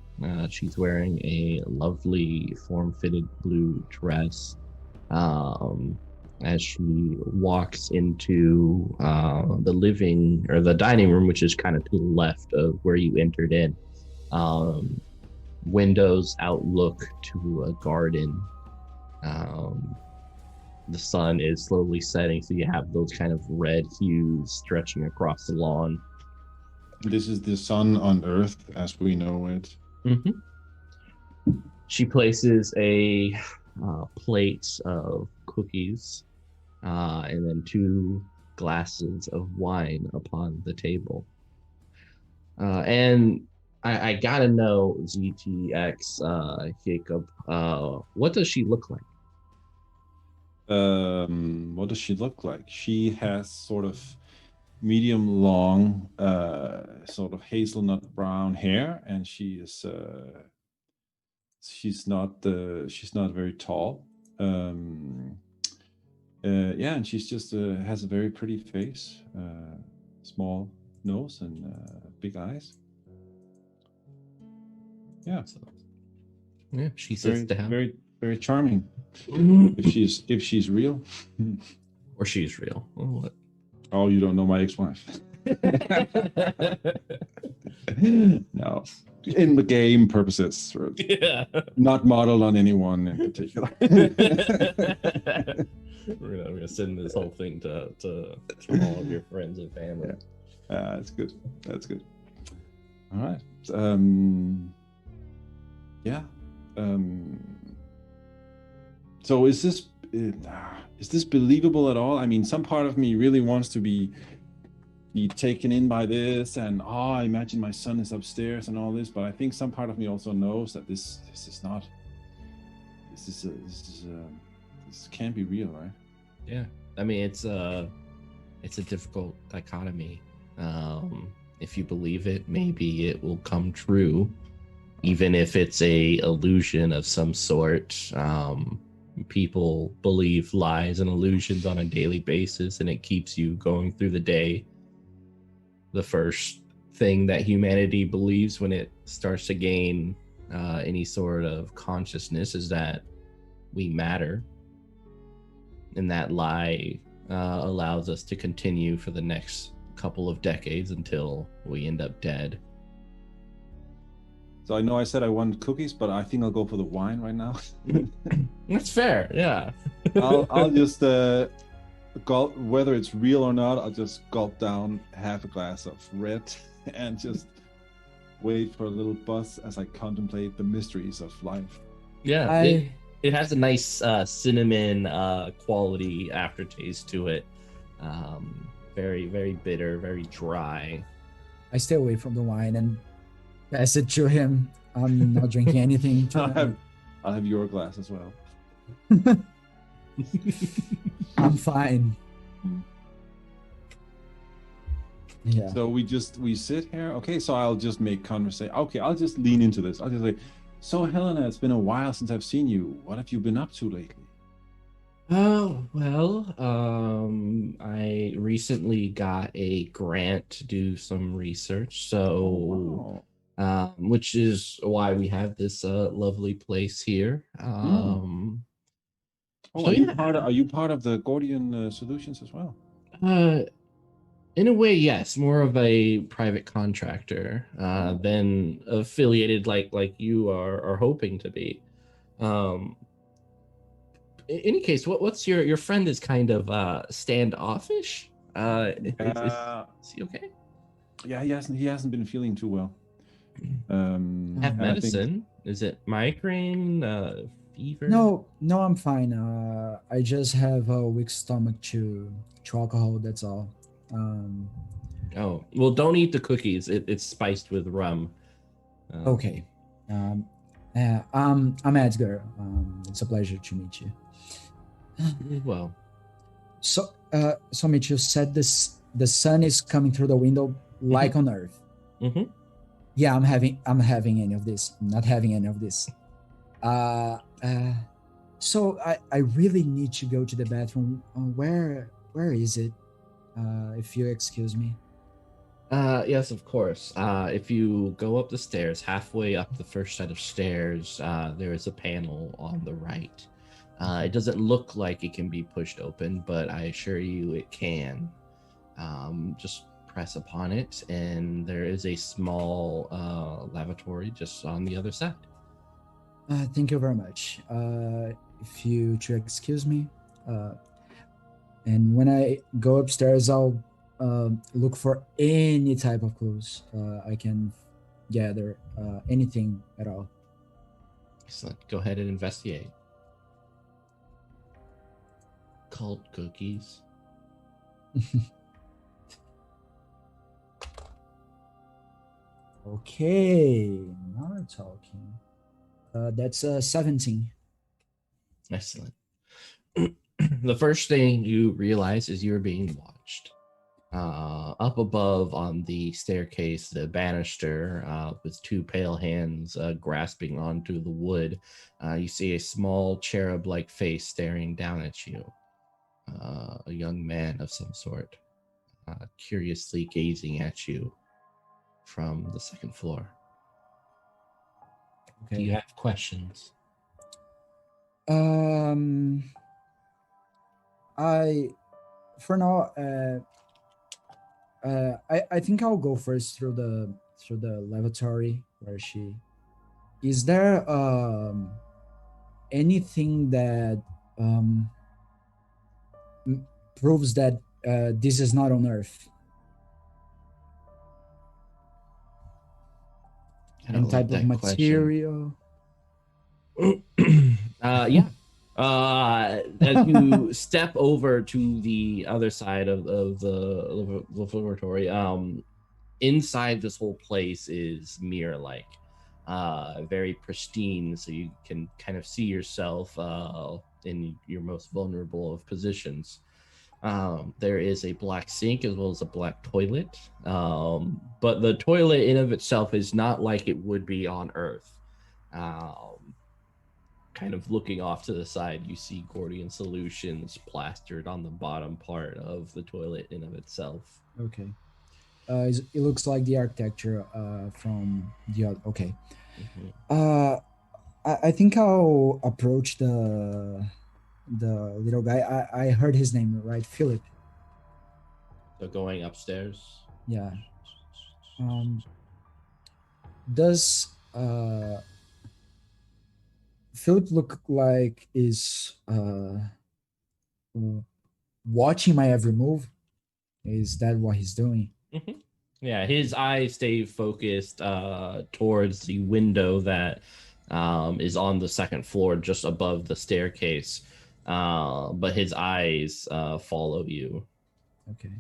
She's wearing a lovely form-fitted blue dress. As she walks into the living or the dining room, which is kind of to the left of where you entered in. Windows outlook to a garden. The sun is slowly setting, so you have those kind of red hues stretching across the lawn. This is the sun on Earth as we know it. Mm-hmm. She places a plate of cookies and then 2 glasses of wine upon the table. And I gotta know, ZTX, Jacob, what does she look like? What does she look like? She has sort of medium long, sort of hazelnut brown hair, and she's not very tall. Yeah, and she's just has a very pretty face, small nose, and big eyes. Yeah, Yeah, she sits very, down. very, very charming. If she's real. Or she's real. Oh, what? Oh, you don't know my ex-wife. No, in the game purposes, Yeah. not modeled on anyone in particular. We're gonna send this whole thing to all of your friends and family. That's good. That's good. All right. Yeah. So is this believable at all? I mean, some part of me really wants to be taken in by this, and I imagine my son is upstairs and all this, but I think some part of me also knows that this can't be real, right? Yeah, I mean, it's a difficult dichotomy. If you believe it, maybe it will come true, even if it's a illusion of some sort. People believe lies and illusions on a daily basis, and it keeps you going through the day. The first thing that humanity believes when it starts to gain any sort of consciousness is that we matter, and that lie allows us to continue for the next couple of decades until we end up dead. So I know I said I wanted cookies, but I think I'll go for the wine right now. That's fair, yeah. I'll just gulp, whether it's real or not, I'll just gulp down half a glass of red and just wait for a little buzz as I contemplate the mysteries of life. Yeah, it has a nice cinnamon quality aftertaste to it. Very, very bitter, very dry. I stay away from the wine and pass it to him. I'm not drinking anything. I'll have your glass as well. I'm fine. Yeah. So we sit here. Okay, so I'll just make conversation. Okay, I'll just lean into this. I'll just say, so Helena, it's been a while since I've seen you. What have you been up to lately? Oh, well, I recently got a grant to do some research, so which is why we have this lovely place here. Are you part of the Gordian Solutions as well? In a way, yes, more of a private contractor than affiliated like you are hoping to be. In any case, what's your friend is kind of standoffish? Is he okay? Yeah, he hasn't been feeling too well. Have medicine? Is it migraine? Fever? No, I'm fine. I just have a weak stomach to alcohol. That's all. Oh, well, don't eat the cookies. It's spiced with rum. Okay. I'm Edgar. It's a pleasure to meet you. Well, so Mitch, you said the sun is coming through the window like on Earth. Mm-hmm. Yeah, I'm having any of this. I'm not having any of this. So I really need to go to the bathroom. Where is it? If you excuse me. Yes, of course. If you go up the stairs, halfway up the first set of stairs, there is a panel on the right. It doesn't look like it can be pushed open, but I assure you it can. Just press upon it, and there is a small lavatory just on the other side. Thank you very much. If you to excuse me, and when I go upstairs, I'll look for any type of clues I can gather, anything at all. Excellent. Go ahead and investigate. KULT cookies. Okay, now we're talking. That's 17. Excellent. The first thing you realize is you're being watched. Up above on the staircase, the banister, with two pale hands grasping onto the wood, you see a small cherub-like face staring down at you. A young man of some sort, curiously gazing at you from the second floor. Okay. Do you have questions? For now, I think I'll go first through the lavatory where she. Is there anything that proves that this is not on Earth? I don't Any type like of that question. material? Yeah. As you step over to the other side of the laboratory, inside this whole place is mirror-like, very pristine, so you can kind of see yourself in your most vulnerable of positions. There is a black sink as well as a black toilet, but the toilet in of itself is not like it would be on Earth. Kind of looking off to the side, you see Gordian Solutions plastered on the bottom part of the toilet in of itself. Okay. It looks like the architecture from the other. Okay. Mm-hmm. I think I'll approach the little guy. I heard his name, right? Philip. So going upstairs. Yeah. Does Philip look like is watching my every move? Is that what he's doing? Mm-hmm. Yeah, his eyes stay focused towards the window that is on the second floor, just above the staircase. But his eyes follow you. Okay.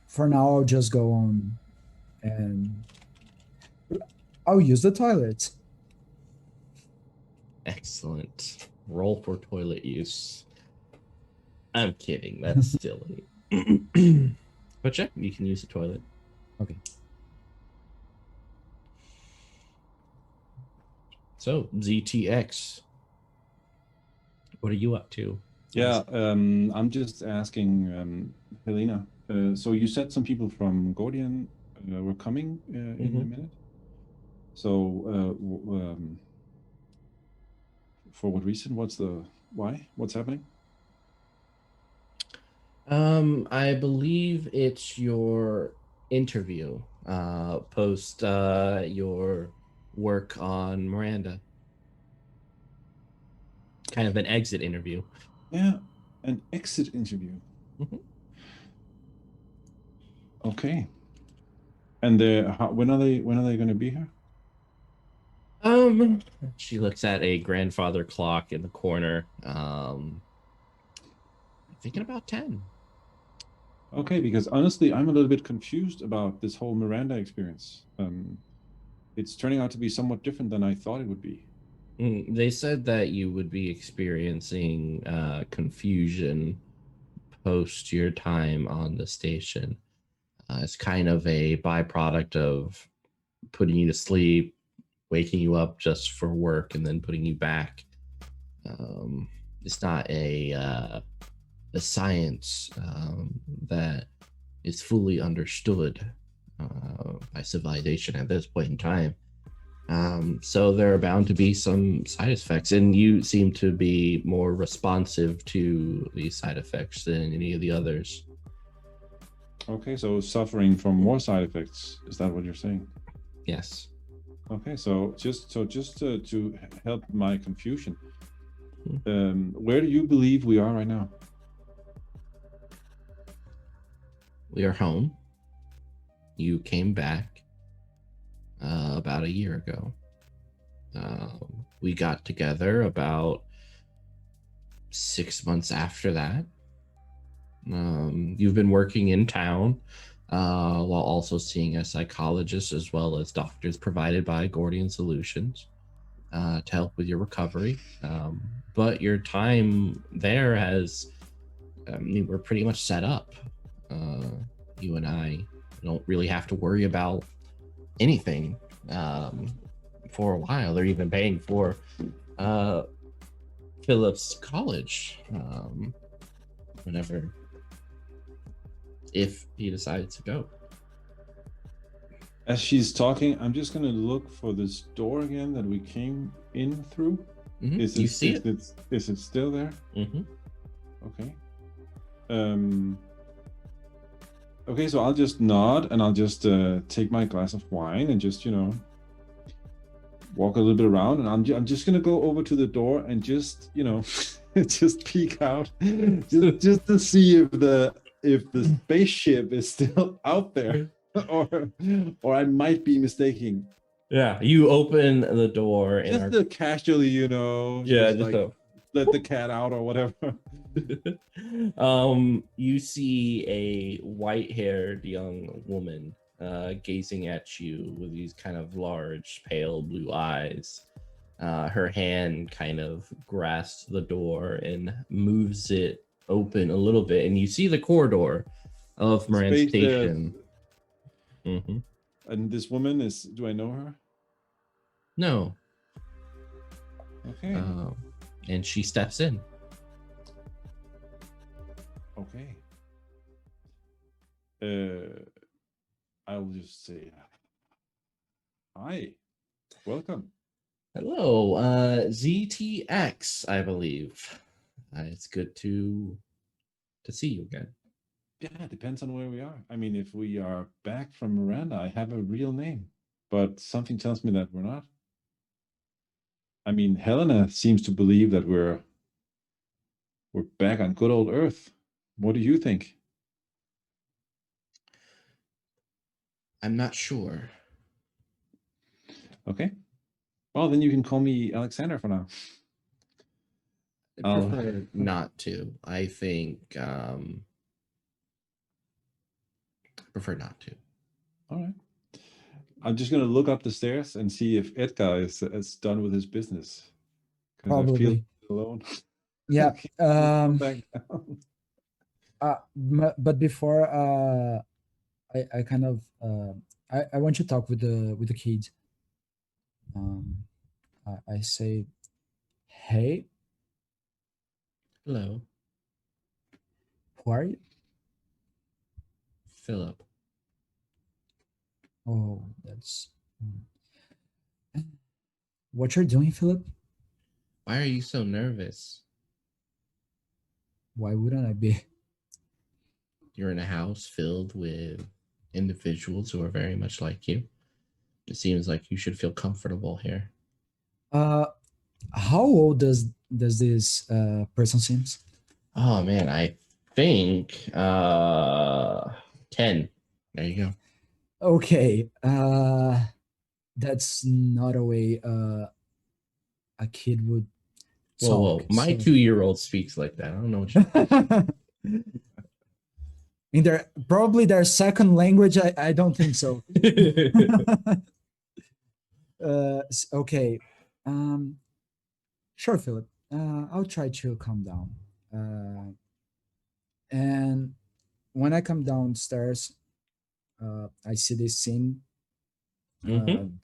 For now, I'll just go on, and I'll use the toilet. Excellent. Roll for toilet use. I'm kidding. That's silly. But yeah, you can use the toilet. Okay. So, ZTX, what are you up to? Yeah, I'm just asking, Helena. So you said some people from Gordian were coming in a minute. So, for what reason? Why? What's happening? I believe it's your interview, post your work on Miranda. Kind of an exit interview. Yeah, an exit interview. Mm-hmm. Okay. And when are they going to be here? She looks at a grandfather clock in the corner. Thinking about 10. Okay, because honestly, I'm a little bit confused about this whole Miranda experience. It's turning out to be somewhat different than I thought it would be. They said that you would be experiencing confusion post your time on the station. It's kind of a byproduct of putting you to sleep, waking you up just for work, and then putting you back. It's not a science that is fully understood by civilization at this point in time. So there are bound to be some side effects, and you seem to be more responsive to these side effects than any of the others. Okay, so suffering from more side effects, is that what you're saying? Yes. Okay, so just to help my confusion, where do you believe we are right now? We are home. You came back about a year ago. We got together about 6 months after that. You've been working in town while also seeing a psychologist as well as doctors provided by Gordian Solutions to help with your recovery. But your time there has we're pretty much set up. You and I don't really have to worry about anything for a while. They're even paying for Philip's college whenever, if he decides to go. As she's talking, I'm just gonna look for this door again that we came in through. Mhm. Is You it, see is it still there? Mm-hmm. Okay. Okay, so I'll just nod and I'll just take my glass of wine and just, walk a little bit around, and I'm just gonna go over to the door and just, just peek out, just to see if the spaceship is still out there, or I might be mistaking. Yeah, you open the door and Just to casually, just like let the cat out or whatever. You see a white-haired young woman gazing at you with these kind of large, pale blue eyes. Her hand kind of grasps the door and moves it open a little bit, and you see the corridor of Moran Space, Station. Mm-hmm. And this woman do I know her? No. Okay. And she steps in. Okay. I will just say, hi, welcome. Hello, ZTX, I believe. It's good to see you again. Yeah, it depends on where we are. I mean, if we are back from Miranda, I have a real name, but something tells me that we're not. I mean, Helena seems to believe that we're back on good old Earth. What do you think? I'm not sure. Okay. Well, then you can call me Alexander for now. I prefer not to. I think prefer not to. All right. I'm just gonna look up the stairs and see if Edgar is done with his business. 'Cause Probably. I feel alone. Yeah. Back down. But before I kind of I want to talk with the kids. I say, hey, Hello, who are you? Philip. Oh, that's what you're doing, Philip. Why are you so nervous? Why wouldn't I be? You're in a house filled with individuals who are very much like you. It seems like you should feel comfortable here. How old does this person seems? Oh man, I think 10. There you go. Okay, that's not a way a kid would Whoa. talk. My so- 2-year-old speaks like that. I don't know what you In their probably their second language, I don't think so. Okay, sure, Philip. I'll try to calm down. And when I come downstairs, I see this scene. Mhm.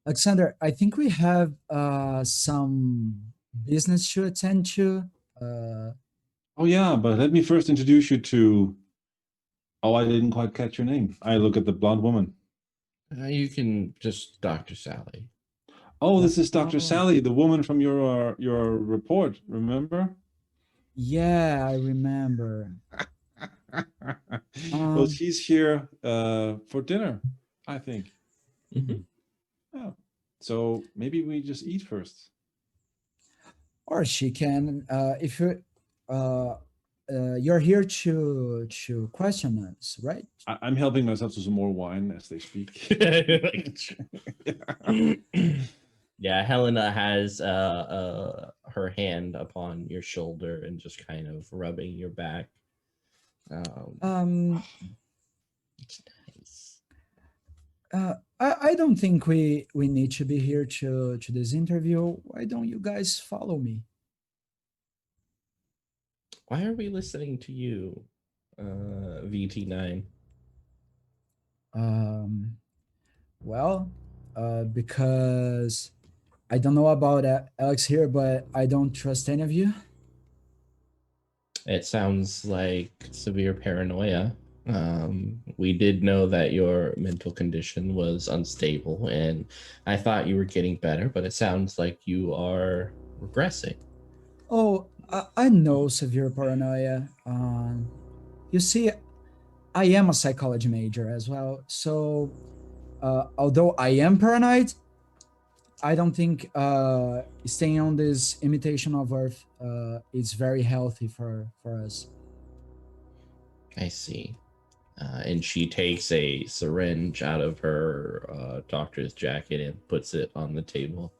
Alexander, I think we have some business to attend to. Oh yeah, but let me first introduce you to. Oh, I didn't quite catch your name. I look at the blonde woman. You can just Dr. Sally. Oh, this is Dr. Oh. Sally, the woman from your report. Remember? Yeah, I remember. Well, she's here for dinner, I think. Mhm. Yeah. So maybe we just eat first. Or she can, if you're here to question us, right? I'm helping myself to some more wine as they speak. Yeah, Helena has her hand upon your shoulder and just kind of rubbing your back. Um, It's nice. I don't think we need to be here to this interview. Why don't you guys follow me? Why are we listening to you, VT9? Um, well, because I don't know about Alex here, but I don't trust any of you. It sounds like severe paranoia. We did know that your mental condition was unstable, and I thought you were getting better, but it sounds like you are regressing. Oh, I know severe paranoia. You see, I am a psychology major as well. So, although I am paranoid, I don't think staying on this imitation of Earth is very healthy for us. I see. And she takes a syringe out of her doctor's jacket and puts it on the table.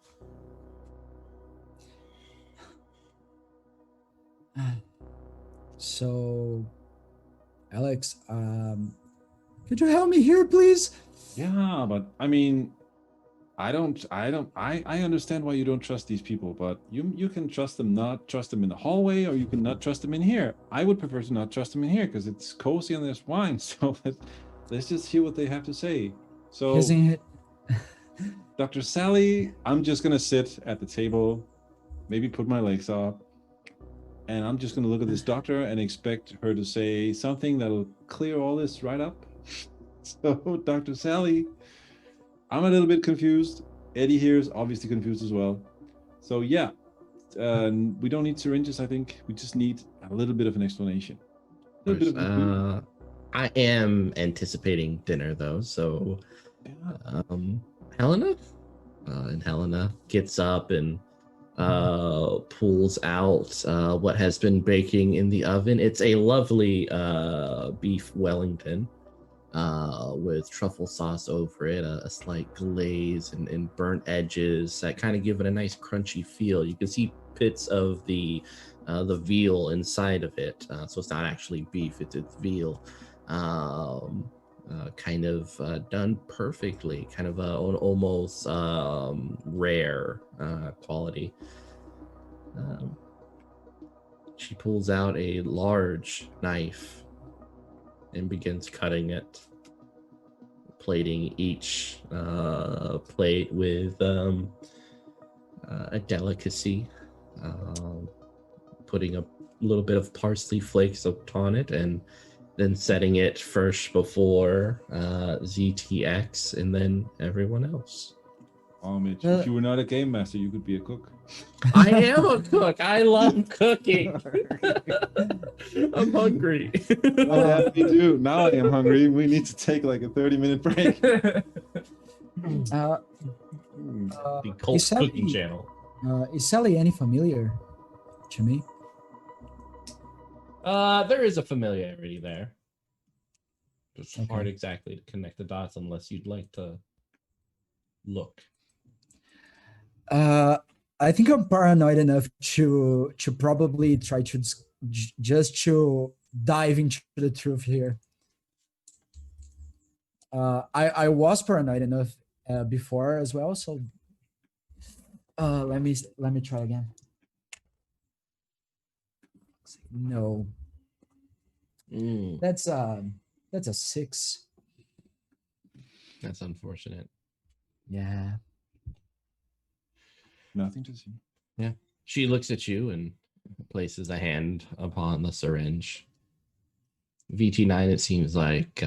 So, Alex, could you help me here, please? Yeah, but I mean, I understand why you don't trust these people, but you can trust them, not trust them in the hallway, or you can not trust them in here. I would prefer to not trust them in here because it's cozy and there's wine. So let's just hear what they have to say. So, Isn't it? Dr. Sally, I'm just gonna sit at the table, maybe put my legs up, and I'm just gonna look at this doctor and expect her to say something that'll clear all this right up. So, Dr. Sally, I'm a little bit confused. Eddie here is obviously confused as well. So yeah, we don't need syringes. I think we just need a little bit of an explanation. A little bit of I am anticipating dinner though, so yeah. Helena, and Helena gets up and pulls out what has been baking in the oven. It's a lovely beef Wellington with truffle sauce over it, a slight glaze and burnt edges that kind of give it a nice crunchy feel. You can see bits of the veal inside of it, so it's not actually beef; it's veal. Kind of done perfectly, kind of an almost rare quality. She pulls out a large knife and begins cutting it, plating each plate with a delicacy, putting a little bit of parsley flakes upon it, and then setting it first before ZTX and then everyone else. Oh, Mitch, if you were not a game master, you could be a cook. I am a cook. I love cooking. I'm hungry. Yeah, me too. Now I am hungry. We need to take like a 30-minute break. Uh, The Cult is Sally, Cooking Channel. Is Sally any familiar to me? There is a familiarity there. It's Okay. hard exactly to connect the dots unless you'd like to look. I think I'm paranoid enough to probably try to just to dive into the truth here. I was paranoid enough before as well, so let me try again. No, that's a 6. That's unfortunate. Yeah. Nothing to see. Yeah. She looks at you and places a hand upon the syringe. VT9, it seems like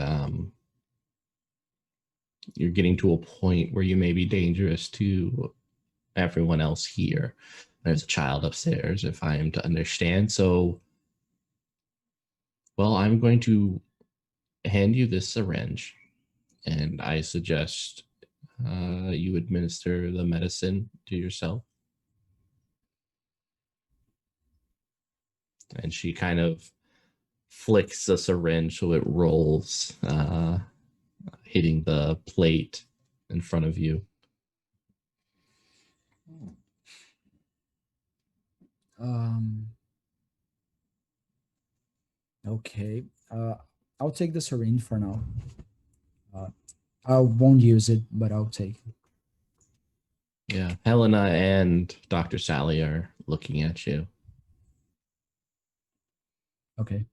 you're getting to a point where you may be dangerous to everyone else here. There's a child upstairs, if I am to understand. So, well, I'm going to hand you this syringe, and I suggest you administer the medicine to yourself. And she kind of flicks the syringe so it rolls, hitting the plate in front of you. Okay. I'll take the syringe for now. I won't use it, but I'll take it. Yeah, Helena and Dr. Sally are looking at you. Okay.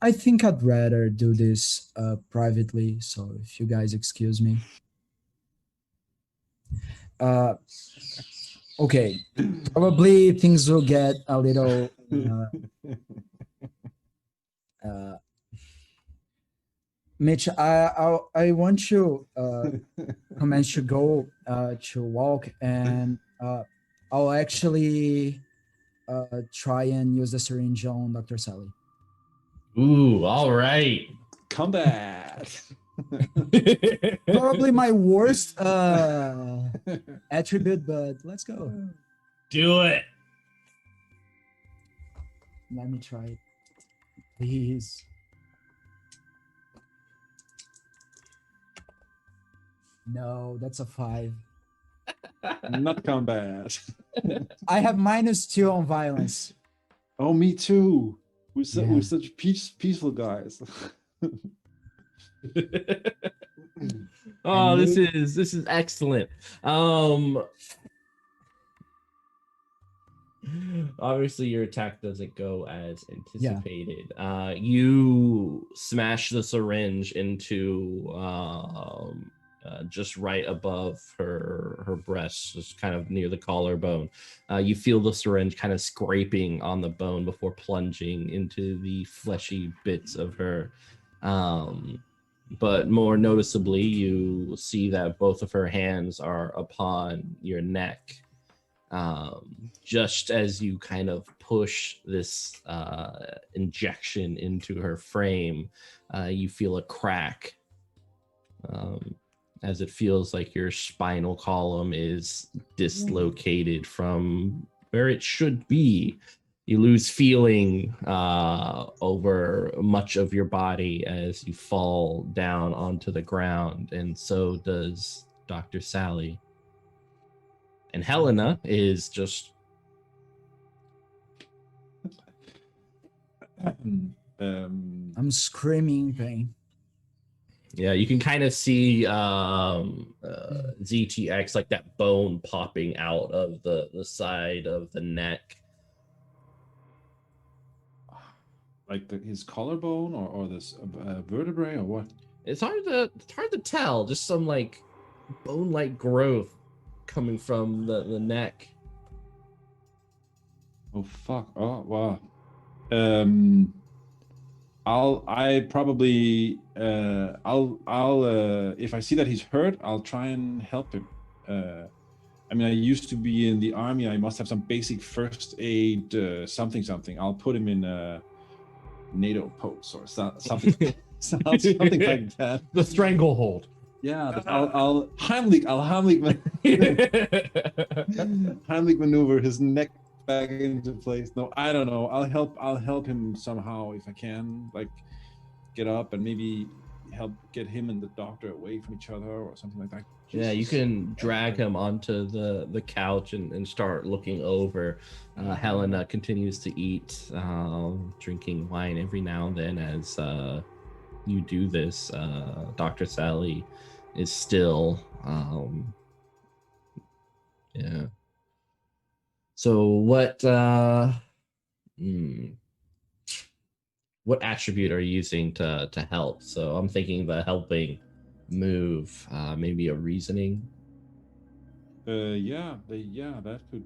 I think I'd rather do this privately. So if you guys excuse me. Okay. Probably things will get a little. Mitch, I want you commence to go to walk, and I'll actually try and use the syringe on Dr. Sally. Ooh, all right. Combat. Probably my worst attribute, but let's go. Do it. Let me try it. Please. No, that's a 5. Not combat. I have -2 on violence. Oh, me too. We're Yeah. such peaceful guys. Oh, And this is excellent. Obviously your attack doesn't go as anticipated. You smash the syringe into just right above her breast, just kind of near the collarbone. You feel the syringe kind of scraping on the bone before plunging into the fleshy bits of her. But more noticeably, you see that both of her hands are upon your neck. Just as you kind of push this injection into her frame, you feel a crack, as it feels like your spinal column is dislocated from where it should be. You lose feeling over much of your body as you fall down onto the ground, and so does Dr. Sally. And Helena is just I'm screaming in pain. yeah, you can kind of see ZTX, like that bone popping out of the side of the neck. Like his collarbone or this vertebrae or what? It's hard to tell. Just some like bone-like growth coming from the neck. Oh fuck! Oh wow. I'll if I see that he's hurt, I'll try and help him. I mean, I used to be in the army. I must have some basic first aid, something. I'll put him in NATO pose or something, something like that. The stranglehold. Yeah, I'll Heimlich Heimlich maneuver his neck back into place. No, I don't know. I'll help him somehow if I can, like get up and maybe help get him and the doctor away from each other or something like that. Yeah, you can drag him onto the couch and start looking over. Helena continues to eat, drinking wine every now and then as you do this. Dr. Sally is still, yeah. So what attribute are you using to help? So I'm thinking the helping move, maybe a reasoning. Yeah, that could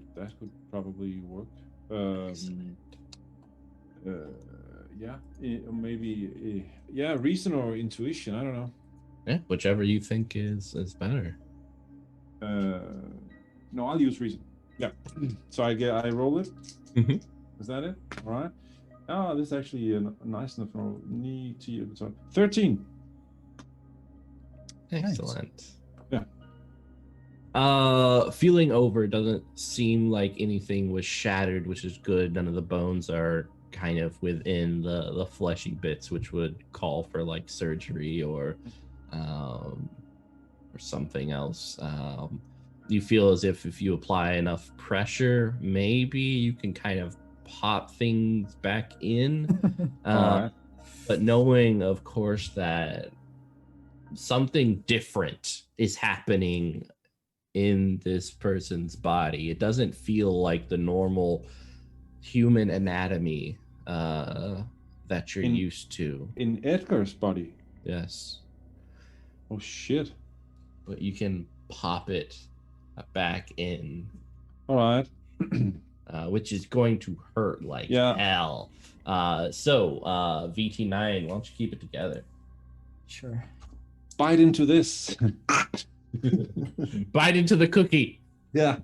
probably work. Maybe reason or intuition. I don't know. Yeah, whichever you think is better. No, I'll use reason. Yeah. So I roll it. Mm-hmm. Is that it? All right. Oh, this is actually a nice enough roll. 13. Excellent. Yeah. Feeling over doesn't seem like anything was shattered, which is good. None of the bones are kind of within the fleshy bits, which would call for like surgery or something else. You feel as if you apply enough pressure, maybe you can kind of pop things back in. All right. But knowing, of course, that something different is happening in this person's body. It doesn't feel like the normal human anatomy that you're used to. In Edgar's body. Yes. Oh shit. But you can pop it back in. All right. Which is going to hurt like hell. So VT9, why don't you keep it together? Sure. Bite into this. Bite into the cookie. Yeah.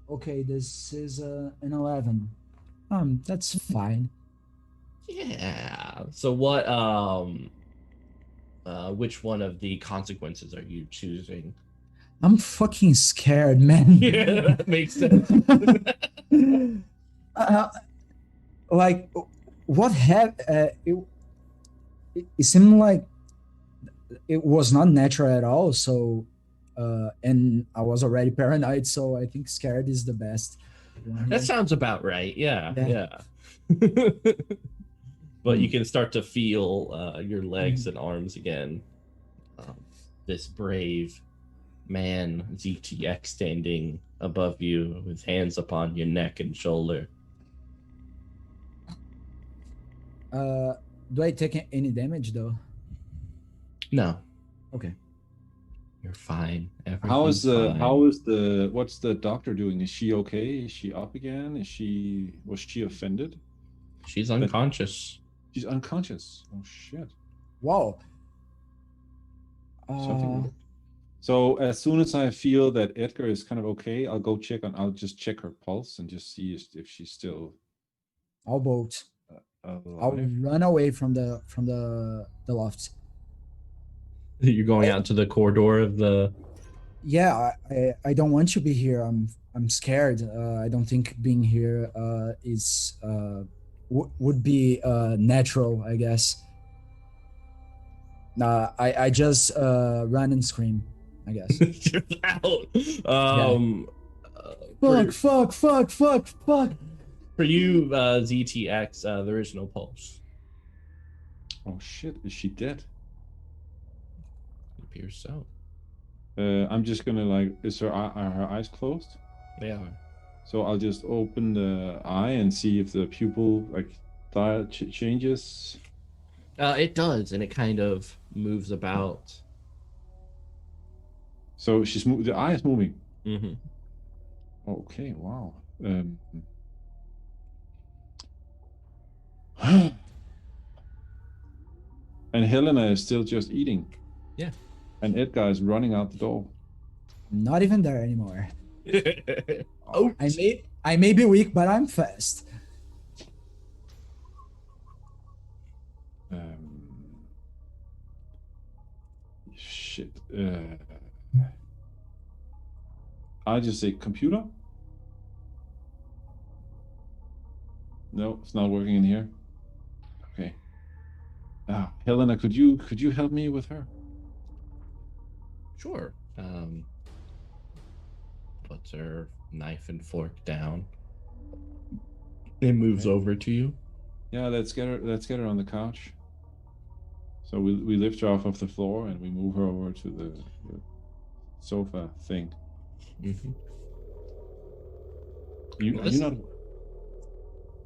Okay, this is an 11. That's fine. Yeah. So what which one of the consequences are you choosing? I'm fucking scared, man. Yeah, that makes sense. Like, what it seemed like it was not natural at all. So, and I was already paranoid. So I think scared is the best one. That sounds about right. Yeah. Yeah. But you can start to feel your legs and arms again. This brave man, ZTX, standing above you with hands upon your neck and shoulder. Do I take any damage though? No. Okay. You're fine. How is fine. what's the doctor doing? Is she okay? Is she up again? Was she offended? She's unconscious. She's unconscious. Oh shit. Wow. Something weird. So as soon as I feel that Edgar is kind of okay, I'll just check her pulse and just see if she's still I'll bolt. alive. I'll run away from the loft. You're going out to the corridor of the. Yeah, I don't want to be here. I'm scared. I don't think being here is would be natural, I guess. I just run and scream, I guess. You're out. Fuck. For you, ZTX, there is no pulse. Oh shit, is she dead? It appears so. I'm just gonna are her eyes closed? They are. So I'll just open the eye and see if the pupil changes. It does, and it kind of moves about. So the eye is moving. Mm-hmm. Okay, wow. And Helena is still just eating. Yeah. And Edgar is running out the door. I'm not even there anymore. Oh, I may be weak, but I'm fast. Shit. I just say computer. No, it's not working in here. Okay. Helena, could you help me with her? Sure. Puts her knife and fork down. It moves over to you. Yeah, let's get her on the couch. So we lift her off of the floor and we move her over to the sofa thing. Mm-hmm.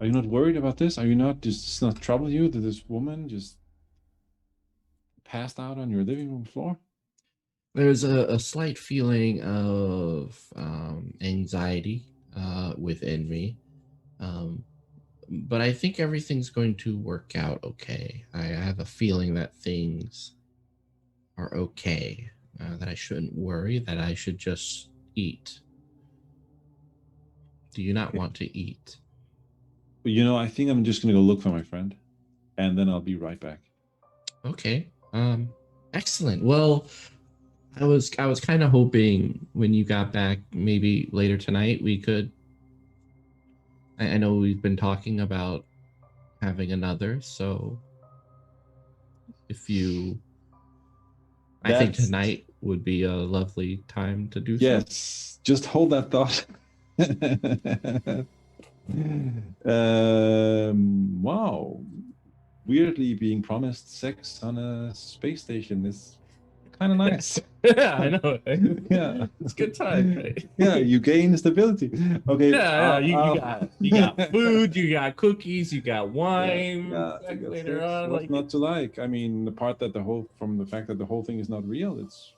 Are you not worried about this? Are you not does not trouble you that this woman just passed out on your living room floor? There's a slight feeling of anxiety within me. But I think everything's going to work out okay. I have a feeling that things are okay, that I shouldn't worry, that I should just eat. Do you not want to eat? I think I'm just going to go look for my friend, and then I'll be right back. Okay. Excellent. Well, I was kind of hoping when you got back, maybe later tonight, we could. I know we've been talking about having another, so if you, I think tonight would be a lovely time to do so. Yes, just hold that thought. Wow. Weirdly, being promised sex on a space station is kind of nice. Yeah, I know. Right? Yeah, It's a good time, right? yeah, you gain stability. Okay. Yeah, you got food, you got cookies, you got wine. Yeah, Later on, what's like not to like? I mean, the part that from the fact that the whole thing is not real, it's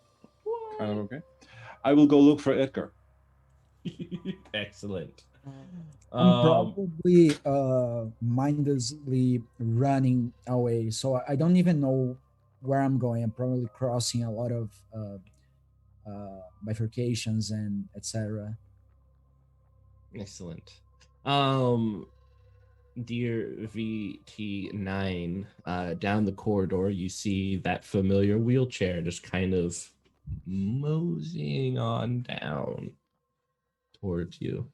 kind of okay. I will go look for Edgar. excellent. I'm probably mindlessly running away, so I don't even know where I'm going. I'm probably crossing a lot of bifurcations and etc. Excellent. Dear VT9, down the corridor, you see that familiar wheelchair just kind of moseying on down towards you.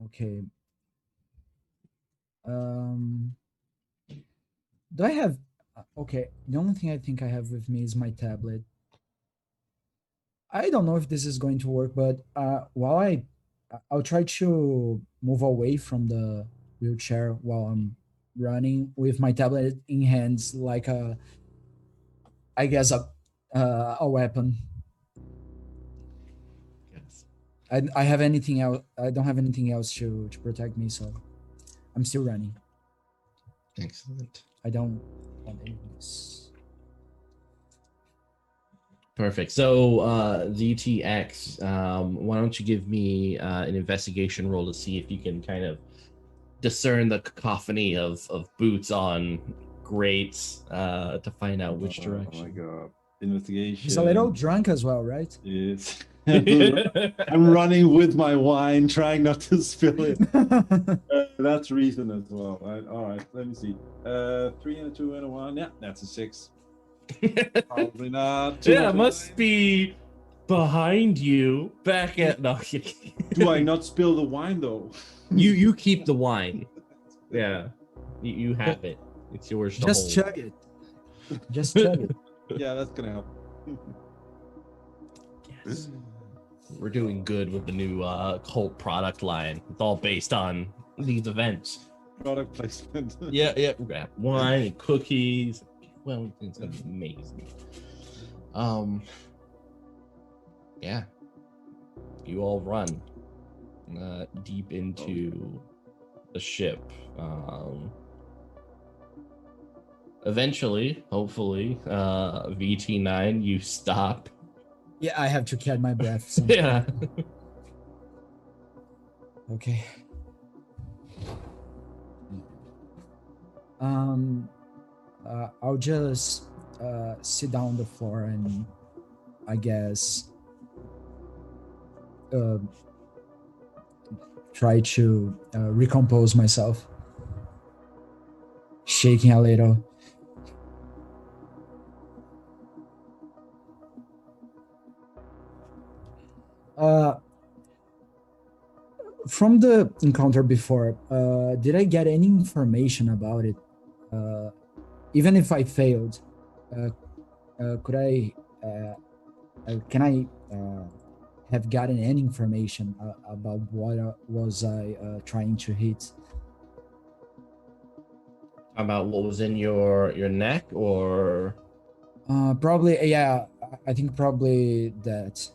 Okay. Do I have? Okay. The only thing I think I have with me is my tablet. I don't know if this is going to work, but while I'll try to move away from the wheelchair while I'm running with my tablet in hands, like I guess a weapon. Yes. I have anything else. I don't have anything else to protect me, so I'm still running. Excellent. I don't want any of this. Perfect. So, ZTX, why don't you give me an investigation roll to see if you can kind of discern the cacophony of boots on grates to find out which direction. Oh my god. Investigation. He's a little drunk as well, right? Yes. I'm running with my wine, trying not to spill it. That's reason as well. All right, let me see. 3 and a 2 and a 1. Yeah, that's a 6. Probably not. Yeah, it must be behind you. Back at no. Do I not spill the wine though? You keep the wine. Yeah, you have it. It's yours to Just hold. chug it. Just chug it. Yeah, that's gonna help. Yes. We're doing good with the new KULT product line. It's all based on these events. Product placement. Yeah, we got wine and cookies. Well, it's gonna be amazing. Yeah. You all run deep into the ship. Eventually, hopefully, VT9, you stop. Yeah, I have to catch my breath. So. Yeah. Okay. I'll just sit down on the floor and I guess try to recompose myself, shaking a little. From the encounter before, did I get any information about it? Even if I failed, could I? Can I have gotten any information about what was I trying to hit? About what was in your neck, or Probably, yeah. I think probably that.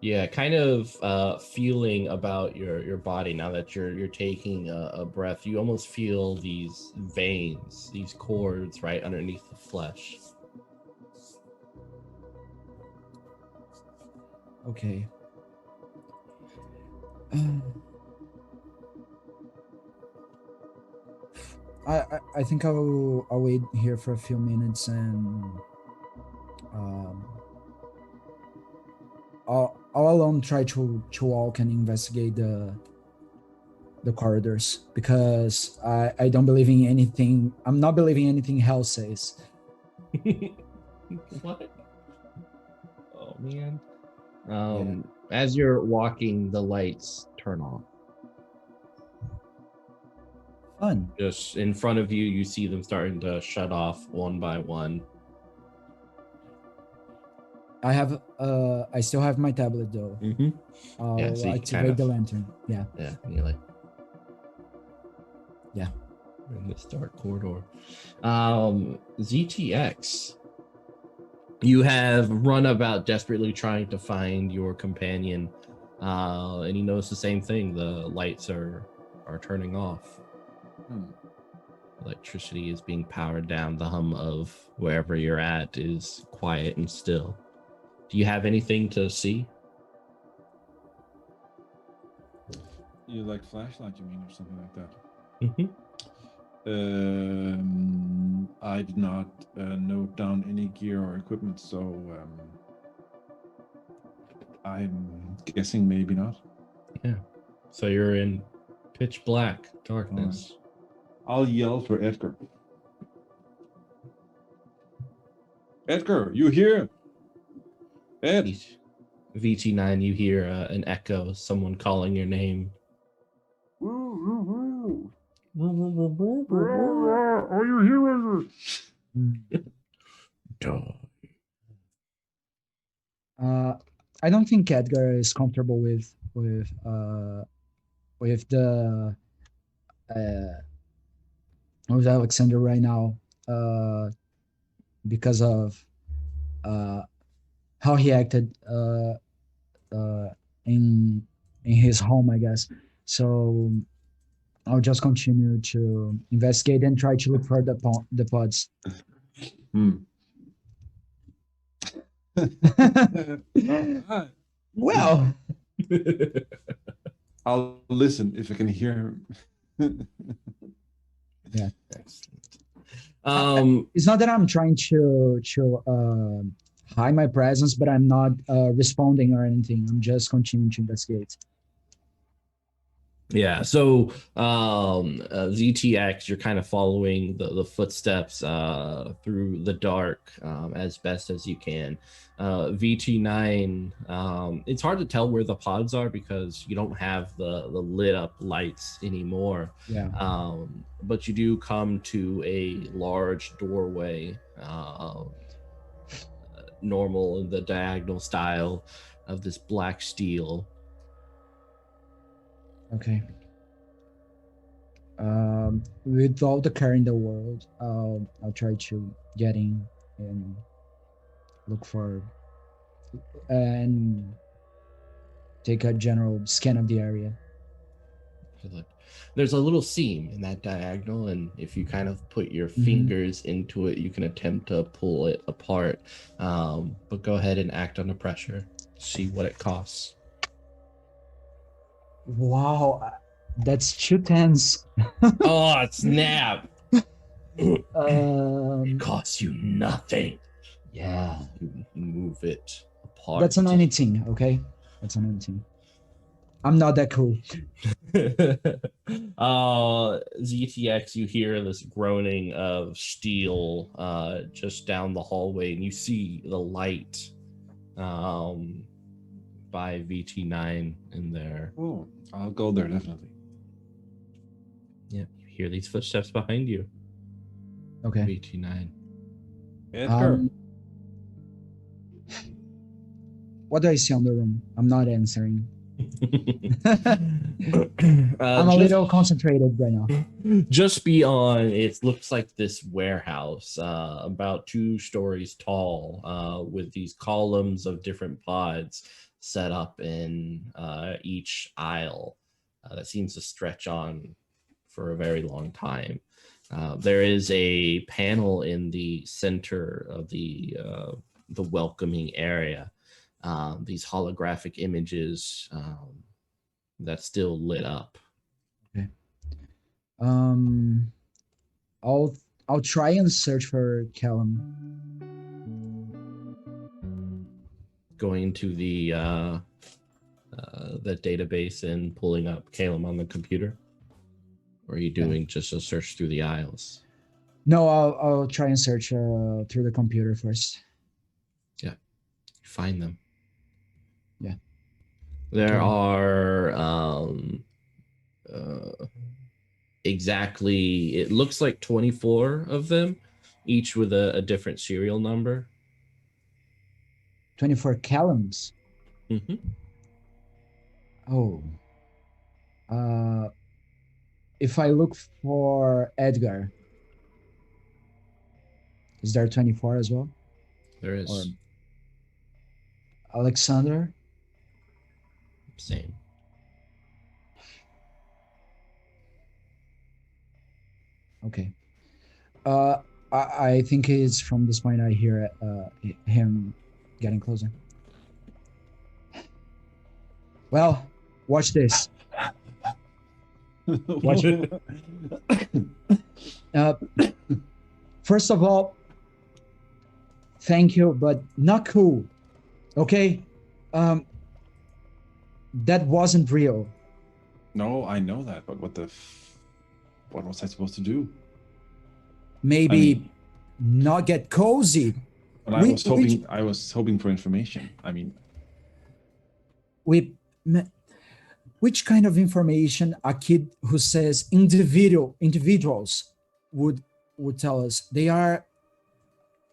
yeah, kind of feeling about your body now that you're taking a breath. You almost feel these veins, these cords right underneath the flesh. Okay. I think I'll wait here for a few minutes and I'll alone try to walk and investigate the corridors because I don't believe in anything. I'm not believing anything hell says. What? Oh man. As you're walking, the lights turn off. Fun. Just in front of you, you see them starting to shut off one by one. I have I still have my tablet though. Mm-hmm. I'll Yeah, so you can activate kind the of- lantern. Yeah. Yeah, and you're like, Yeah. in this dark corridor. ZTX, you have run about desperately trying to find your companion, and you notice the same thing. The lights are turning off. Electricity is being powered down. The hum of wherever you're at is quiet and still. Do you have anything to see? You like flashlight, you mean, or something like that? Mm-hmm. I did not note down any gear or equipment, so I'm guessing maybe not. Yeah. So you're in pitch black darkness. I'll yell for Edgar. Edgar, you here? Ed. VT9, you hear an echo, someone calling your name. Are you here? Duh. I don't think Edgar is comfortable with the with Alexander right now, because of how he acted in his home, I guess. So I'll just continue to investigate and try to look for the pods. Well, I'll listen if I can hear him. yeah. Excellent. It's not that I'm trying to hide my presence, but I'm not responding or anything. I'm just continuing to investigate. Yeah, so ZTX, you're kind of following the footsteps through the dark as best as you can. VT9, it's hard to tell where the pods are because you don't have the lit up lights anymore. Yeah. But you do come to a large doorway, normal in the diagonal style of this black steel. Okay. With all the care in the world, I'll try to get in and look for and take a general scan of the area. There's a little seam in that diagonal, and if you kind of put your fingers into it, you can attempt to pull it apart. But go ahead and act under pressure. See what it costs. Wow, that's 2 10s. Oh, snap! Um, It costs you nothing. Yeah, you move it apart. that's an anything, okay? That's an anything. I'm not that cool. ZTX, you hear this groaning of steel just down the hallway, and you see the light by VT9 in there. Oh, I'll go there definitely. Yeah, you hear these footsteps behind you. Okay. VT9. Edgar. What do I see on the room? I'm not answering. I'm a little concentrated right now. Just beyond, it looks like this warehouse, about 2 stories tall, with these columns of different pods set up in each aisle that seems to stretch on for a very long time. There is a panel in the center of the welcoming area. These holographic images that's still lit up. Okay. I'll try and search for Callum. Going to the database and pulling up Calum on the computer, or are you doing just a search through the aisles? No, I'll try and search through the computer first. Yeah, find them. Yeah. There are exactly, it looks like 24 of them, each with a different serial number. 24 columns. Mm-hmm. Oh. If I look for Edgar, is there 24 as well? There is. Or Alexander? Same. Okay. I think it's from this point I hear him getting closer. Well, watch this. Watch. First of all, thank you, but not cool. Okay? That wasn't real. No, I know that, but what was I supposed to do? Maybe I mean, not get cozy. but I was hoping for information. I mean, Which kind of information a kid who says individuals would tell us? They are,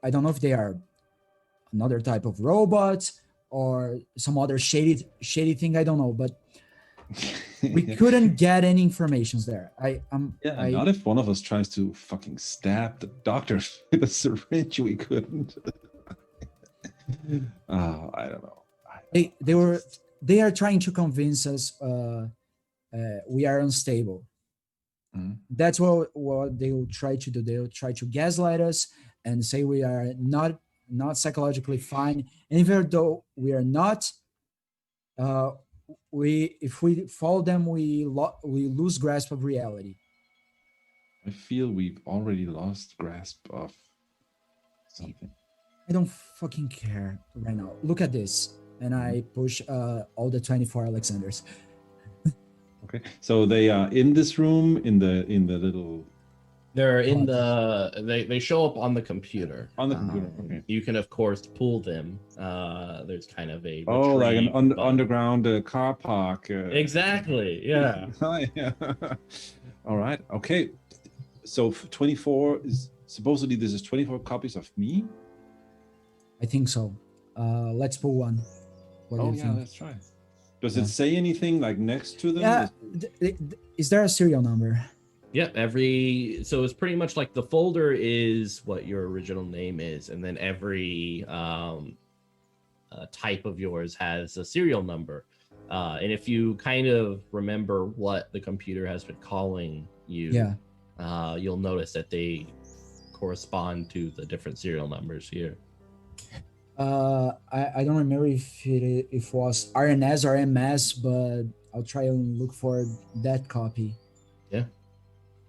I don't know if they are another type of robot or some other shady thing, I don't know, but we couldn't get any informations there. Not if one of us tries to fucking stab the doctor with a syringe. We couldn't. I don't know. They are trying to convince us we are unstable. Mhm. That's what they will try to do. They will try to gaslight us and say we are not psychologically fine. And even though we are not, if we follow them, we lose grasp of reality. I feel we've already lost grasp of something. I don't fucking care right now. Look at this. And I push all the 24 Alexanders. Okay, so they are in this room in the little They're in the. They show up on the computer. on the computer. Okay. You can of course pull them. There's kind of a Like an retrieve button. underground car park. Exactly. Yeah. Yeah. All right. Okay. So 24 is supposedly this is 24 copies of me. I think so. Let's pull one. What do you think? Let's try. Does it say anything like next to them? Yeah. Is there a serial number? Yep. So it's pretty much like the folder is what your original name is, and then every type of yours has a serial number. And if you kind of remember what the computer has been calling you, you'll notice that they correspond to the different serial numbers here. I don't remember if it was RNS or MS, but I'll try and look for that copy. Yeah.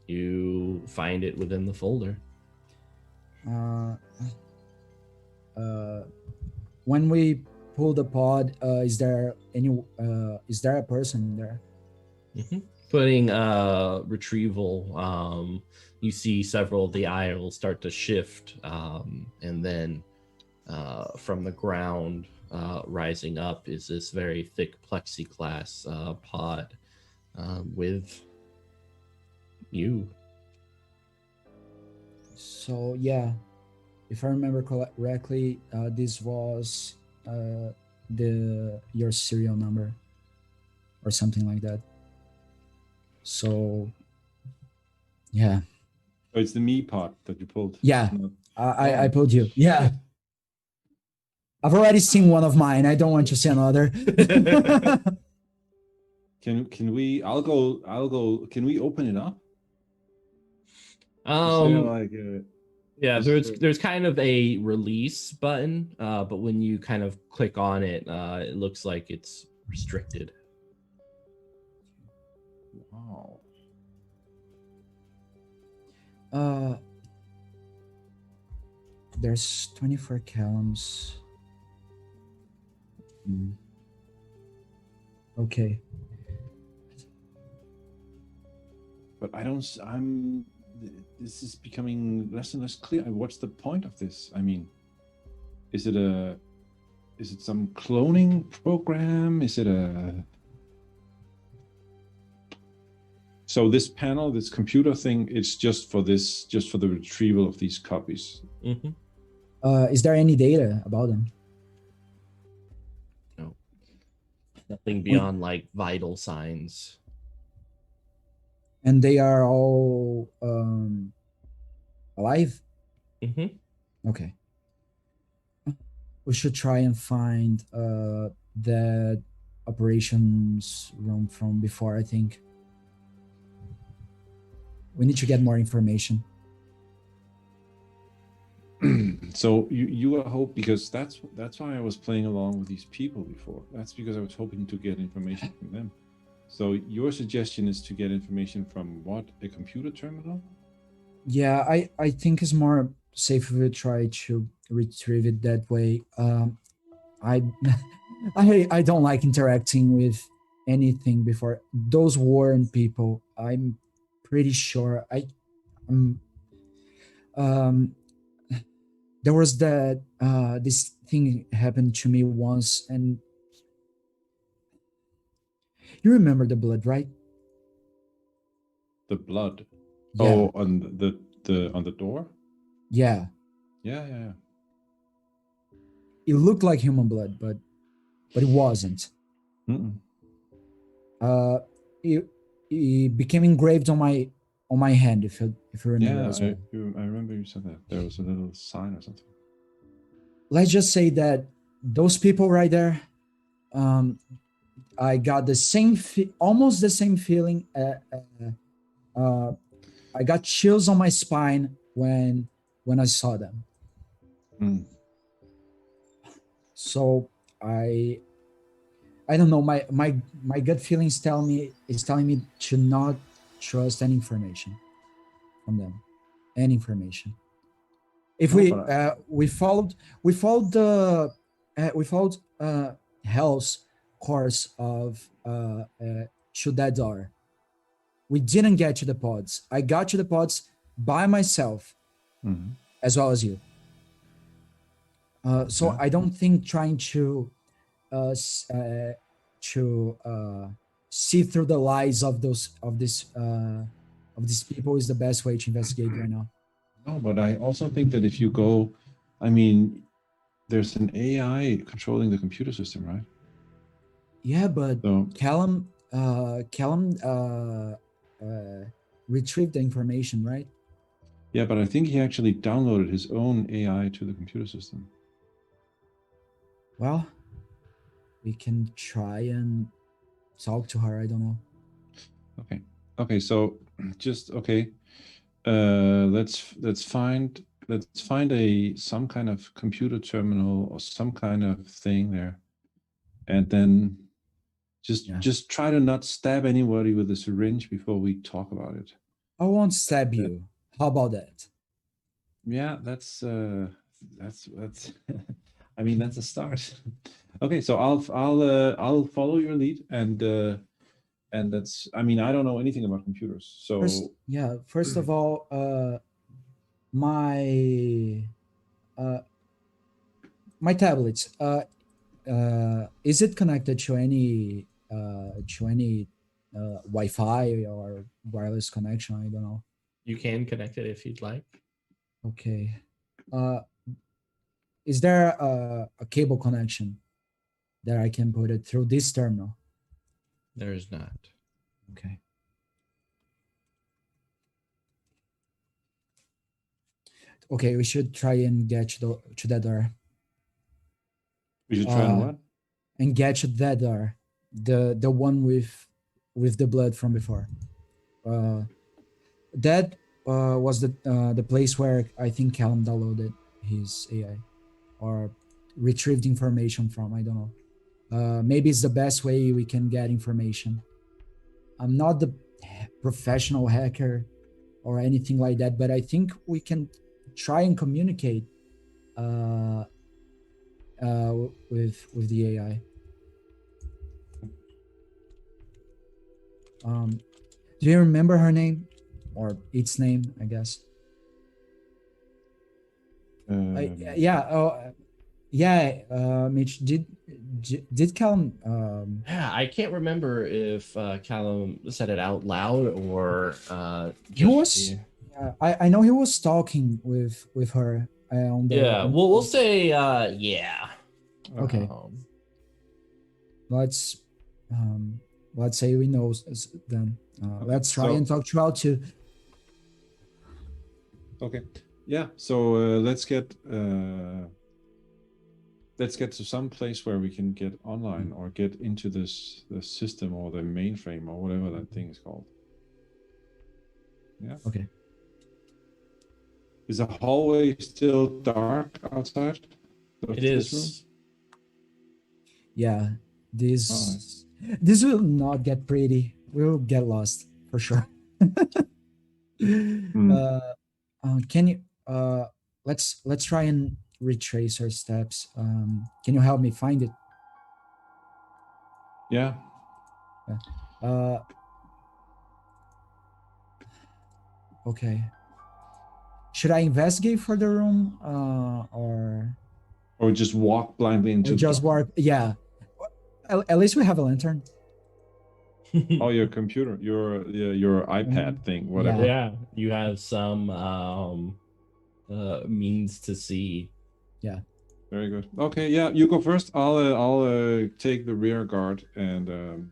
You find it within the folder. When we pull the pod, is there a person in there? Mm-hmm. Putting retrieval, you see several of the aisles start to shift, and then from the ground rising up is this very thick plexiglass pod with you. So yeah, if I remember correctly, this was your serial number or something like that. So yeah. Oh, it's the me part that you pulled. Yeah, I pulled you. Yeah. I've already seen one of mine. I don't want to see another. Can we? I'll go. Can we open it up? Yeah, there's kind of a release button, but when you kind of click on it, it looks like it's restricted. Wow. There's 24 columns. Okay. But this is becoming less and less clear. What's the point of this? I mean, is it some cloning program? So this panel, this computer thing, it's just for the retrieval of these copies. Mm-hmm. Is there any data about them? Nothing beyond like vital signs. And they are all alive? Mm-hmm. Okay. We should try and find that operations room from before, I think. We need to get more information. So you hope, because that's why I was playing along with these people before. That's because I was hoping to get information from them. So your suggestion is to get information from what? A computer terminal? Yeah, I think it's more safe if we try to retrieve it that way. I I don't like interacting with anything before. Those weren't people. I'm pretty sure. Um there was that this thing happened to me once, and you remember the blood, right? The blood. Yeah. Oh, on the door? Yeah. Yeah. It looked like human blood, but it wasn't. Mm-mm. It became engraved on my hand, if you remember Yeah, as well. I remember you said that. There was a little sign or something. Let's just say that those people right there, I got the same, almost the same feeling. I got chills on my spine when I saw them. Mm. So I don't know. My gut feelings is telling me to not trust any information from them. Any information. If we followed Hell's course of to that door, we didn't get to the pods. I got to the pods by myself, as well as you. So I don't think trying to see through the lies of these people is the best way to investigate right now. No, but I also think that if you go, I mean, there's an AI controlling the computer system, right? Yeah, but So, Callum retrieved the information, right? yeah, but I think he actually downloaded his own AI to the computer system. Well, we can try and talk to her. I don't know. Okay. So just okay. Let's find some kind of computer terminal or some kind of thing there, and then just try to not stab anybody with a syringe before we talk about it. I won't stab you. How about that? Yeah, that's I mean, that's a start. Okay, so I'll follow your lead, and that's, I mean, I don't know anything about computers, so first of all, my tablets, is it connected to any Wi-Fi or wireless connection? I don't know. You can connect it if you'd like. Okay. Is there a cable connection that I can put it through this terminal? There is not. Okay. Okay, we should try and get to that door. we should try and what? And get to that door, the one with the blood from before. That was the place where I think Callum downloaded his AI or retrieved information from. I don't know. Maybe it's the best way we can get information. I'm not the professional hacker or anything like that, but I think we can try and communicate with the AI. Do you remember her name or its name? I guess. Mitch, did Callum? Yeah, I can't remember if Callum said it out loud or He was. I know he was talking with her. We'll say yeah. Okay. Let's let's say we know then. Let's try so- and talk to L2. Okay. Yeah. So let's get to some place where we can get online or get into the system or the mainframe or whatever that thing is called. Yeah. Okay. Is the hallway still dark outside? It this room? is. Yeah. This will not get pretty. We'll get lost for sure. Can you let's try and retrace our steps. Can you help me find it? Yeah. Okay. Should I investigate for the room Or just walk blindly into or just dark? walk? Yeah. At least we have a lantern. Oh, your computer, your iPad thing, whatever. Yeah, you have some means to see. Yeah. Very good. Okay, yeah, you go first. I'll take the rear guard, and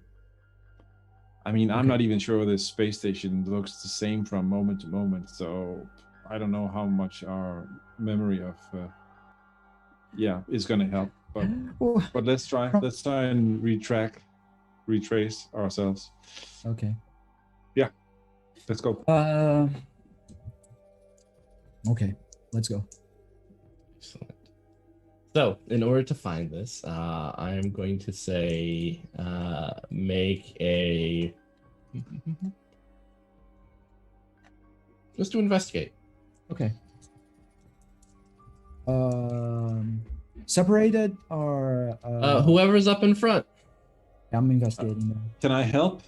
I mean, I'm Okay. not even sure this space station looks the same from moment to moment, so I don't know how much our memory of is gonna help. But let's try and retrace ourselves. Okay. Yeah, let's go. Okay, let's go. Excellent. So, in order to find this, I am going to say make a. Let's do investigate. Okay. Separated or Whoever's up in front. I'm investigating now. Can I help?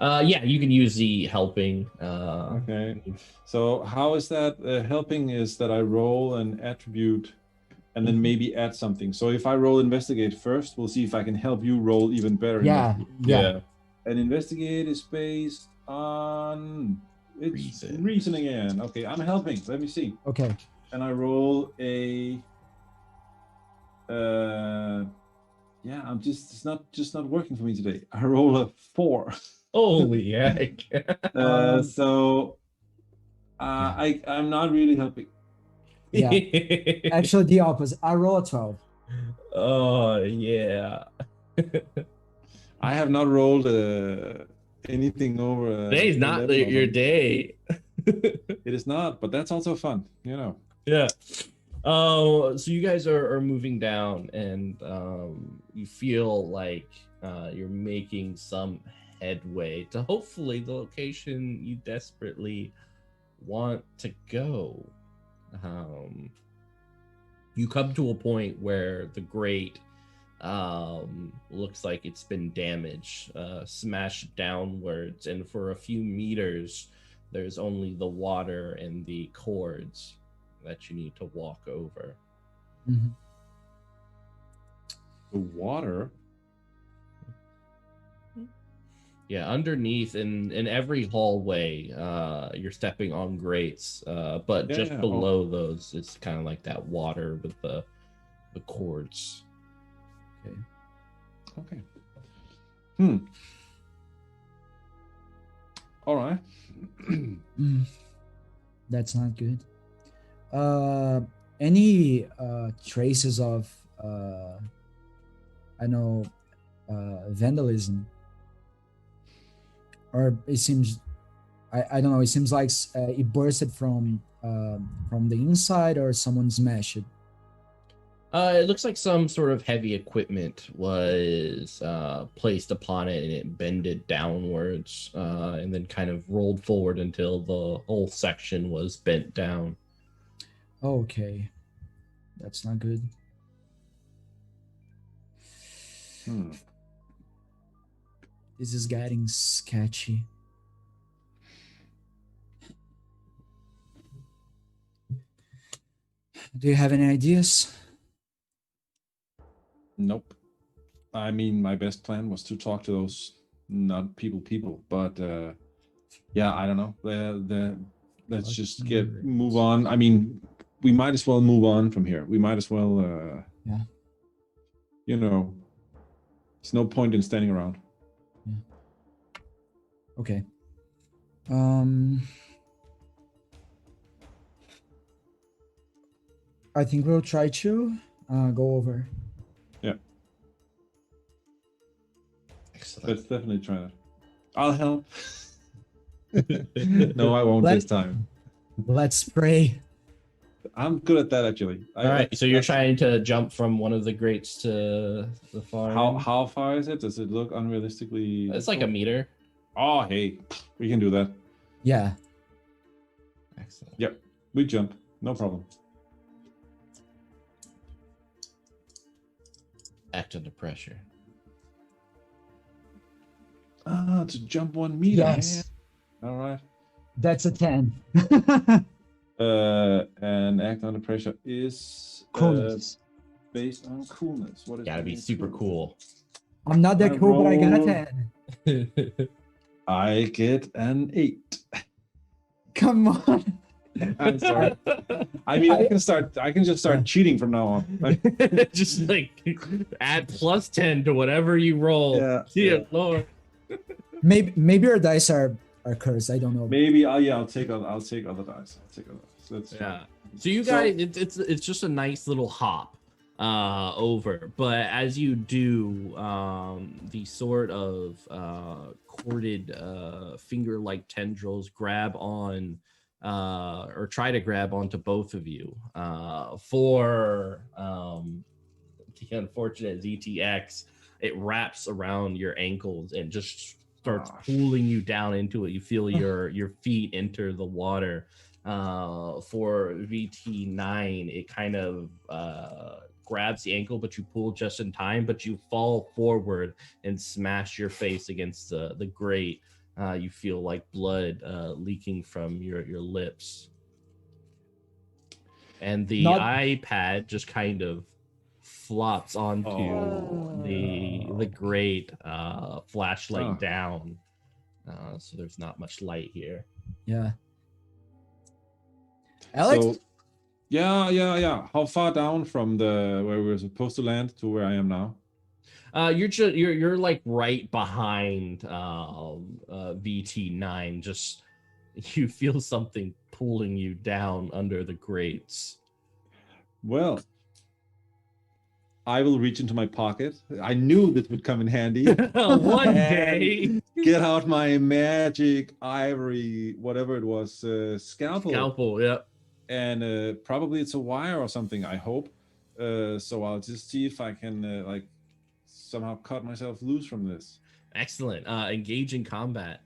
Yeah, you can use the helping. Okay. So how is that helping? Is that I roll an attribute and then maybe add something. So if I roll investigate first, we'll see if I can help you roll even better. Yeah. And investigate is based on reason again. Okay, I'm helping. Let me see. Okay. And I roll a I'm it's not working for me today. I roll a 4. Holy heck. I'm not really helping. Yeah. Actually, the opposite. I roll a 12. Oh, yeah. I have not rolled anything over. Today's not 11 your of them. day. It is not, but that's also fun, you know. Yeah. So you guys are moving down, and you feel like you're making some headway to hopefully the location you desperately want to go. You come to a point where the grate looks like it's been damaged, smashed downwards, and for a few meters there's only the water and the cords that you need to walk over. Mm-hmm. The water. Yeah, underneath in every hallway, you're stepping on grates, but just below those, it's kind of like that water with the cords. Okay. All right. That's not good. Any traces of vandalism? Or it seems, I don't know, it seems like it bursted from the inside, or someone smashed it. It looks like some sort of heavy equipment was placed upon it, and it bended downwards, and then kind of rolled forward until the whole section was bent down. Okay, that's not good. This is getting sketchy. Do you have any ideas? Nope. I mean, my best plan was to talk to those not people, but I don't know. Let's just move on. I mean, we might as well move on from here. We might as well, There's no point in standing around. Okay. I think we'll try to go over. Yeah, Excellent. let's definitely try that. I'll help. No, I won't this time. Let's pray. I'm good at that actually. All right, so you're trying to jump from one of the grates to the far end? How far is it? Does it look unrealistically? It's like a meter. Oh, hey, we can do that. Yeah. Excellent. Yep, we jump. No problem. Act under pressure. To jump 1 meter. Yes. All right. That's a 10. And act under pressure is Coolness. based on coolness. What is Gotta be based super on cool. I'm not that I cool, but I got a roll- 10. I get an 8. Come on. I'm sorry. I mean, I can just start cheating from now on. Just like add plus 10 to whatever you roll. Yeah, Dear yeah. Lord. Maybe our dice are cursed. I don't know. Maybe I'll take other dice. I'll take other dice. That's Yeah. So you guys, it's just a nice little hop over, but as you do, the sort of corded finger-like tendrils grab on or try to grab onto both of you. For the unfortunate ZTX, it wraps around your ankles and just starts pulling you down into it. You feel your feet enter the water. For VT9, it kind of grabs the ankle, but you pull just in time, but you fall forward and smash your face against the grate. You feel like blood leaking from your lips. And the iPad just kind of flops onto the grate, flashlight down. So there's not much light here. Yeah. Alex? So, yeah. How far down from where we were supposed to land to where I am now? You're like right behind VT9. Just you feel something pulling you down under the grates. Well, I will reach into my pocket. I knew this would come in handy. One day. Get out my magic ivory, whatever it was, scalpel. Scalpel, yeah. And probably it's a wire or something, I hope. So I'll just see if I can like somehow cut myself loose from this. Excellent. Engage in combat.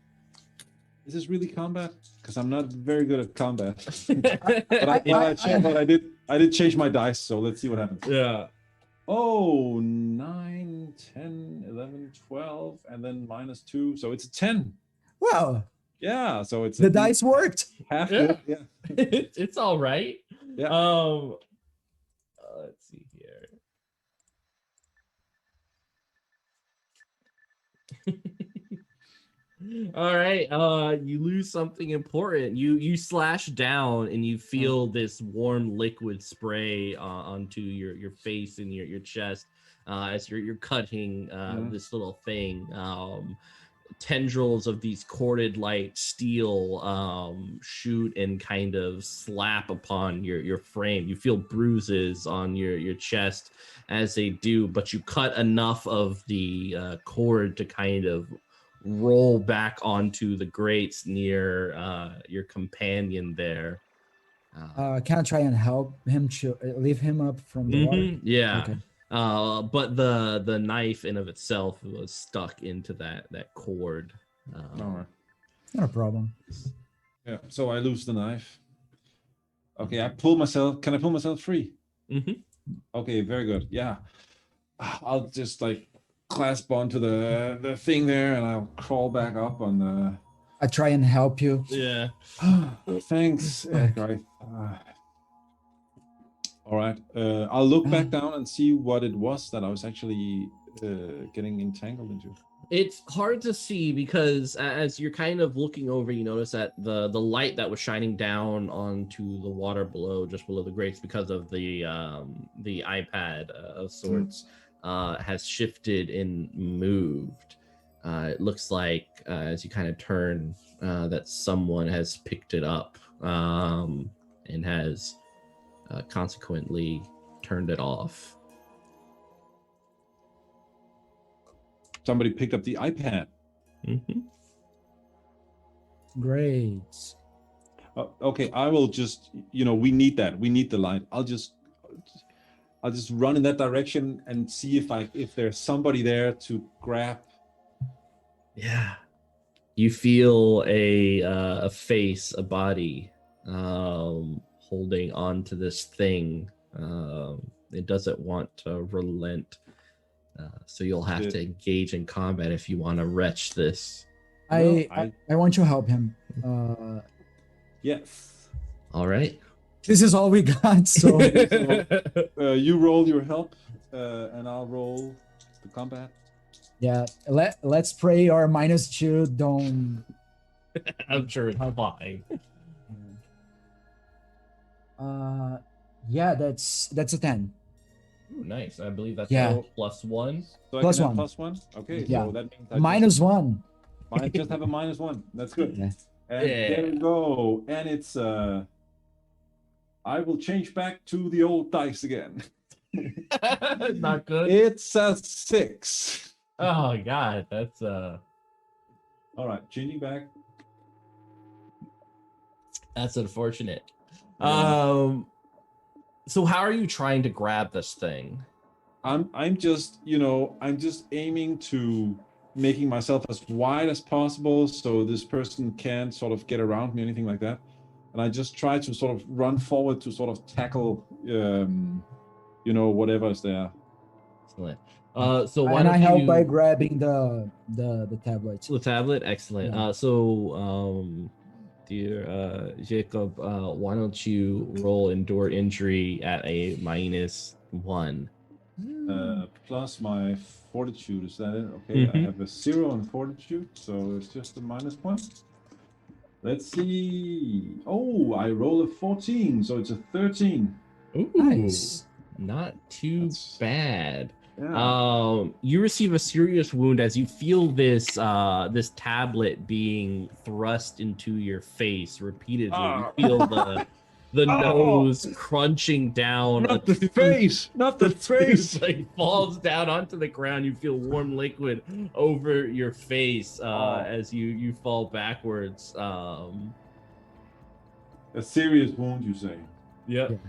Is this really combat? Because I'm not very good at combat. But I did change my dice, so let's see what happens. Yeah. Oh, 9, 10, 11, 12, and then -2. So it's a 10. Wow. Yeah, so it's The dice worked. half Yeah. good. Yeah. It's all right. Yeah. Let's see here. All right, you lose something important. You slash down and you feel this warm liquid spray onto your face and your chest as you're cutting this little thing. Tendrils of these corded light steel shoot and kind of slap upon your frame. You feel bruises on your chest as they do, but you cut enough of the cord to kind of roll back onto the grates near your companion there. Can I try and help him to leave him up from the water? Yeah. Okay. But the knife in of itself was stuck into that cord. All right. Not a problem. Yeah. So I lose the knife. Okay, I pull myself. Can I pull myself free? Mm-hmm. Okay, very good. Yeah. I'll just like clasp onto the thing there, and I'll crawl back up on the. I try and help you. Yeah. Thanks, Edgar. All right. I'll look back down and see what it was that I was actually getting entangled into. It's hard to see because as you're kind of looking over, you notice that the light that was shining down onto the water below, just below the grates, because of the iPad of sorts, has shifted and moved. It looks like as you kind of turn that someone has picked it up and has consequently turned it off. Somebody picked up the iPad. Mm-hmm. Great. Okay, I will just, we need that. We need the light. I'll just run in that direction and see if there's somebody there to grab. Yeah. You feel a face, a body, holding on to this thing. It doesn't want to relent. So you'll have to engage in combat if you want to wretch this. I want to help him. Yes. All right. This is all we got. So you roll your help, and I'll roll the combat. yeah, let's pray our -2 don't. I'm sure it's fine. Yeah, that's a 10. Ooh, nice. I believe that's Yeah. +1. So Plus I can have one. +1. Okay. Yeah. So that means I -1. I just have a -1. That's good. Yeah. And there we go. And it's I will change back to the old dice again. Not good. It's a 6. Oh god, that's All right, changing back. That's unfortunate. Yeah. So how are you trying to grab this thing? I'm just aiming to making myself as wide as possible so this person can't sort of get around me, anything like that. And I just try to sort of run forward to sort of tackle whatever is there. Excellent. So why And don't I help you... by grabbing the tablet. The tablet, excellent. Yeah. Dear Jacob, why don't you roll endure injury at a -1? Plus my fortitude, is that it? Okay, Mhm. I have a 0 on fortitude, so it's just a -1. Let's see. Oh, I roll a 14, so it's a 13. Ooh, Nice. not too bad. Yeah. You receive a serious wound as you feel this tablet being thrust into your face repeatedly. Ah. You feel the nose crunching down. Not the face! Not the face! Like falls down onto the ground. You feel warm liquid over your face as you fall backwards. A serious wound, you say? Yep.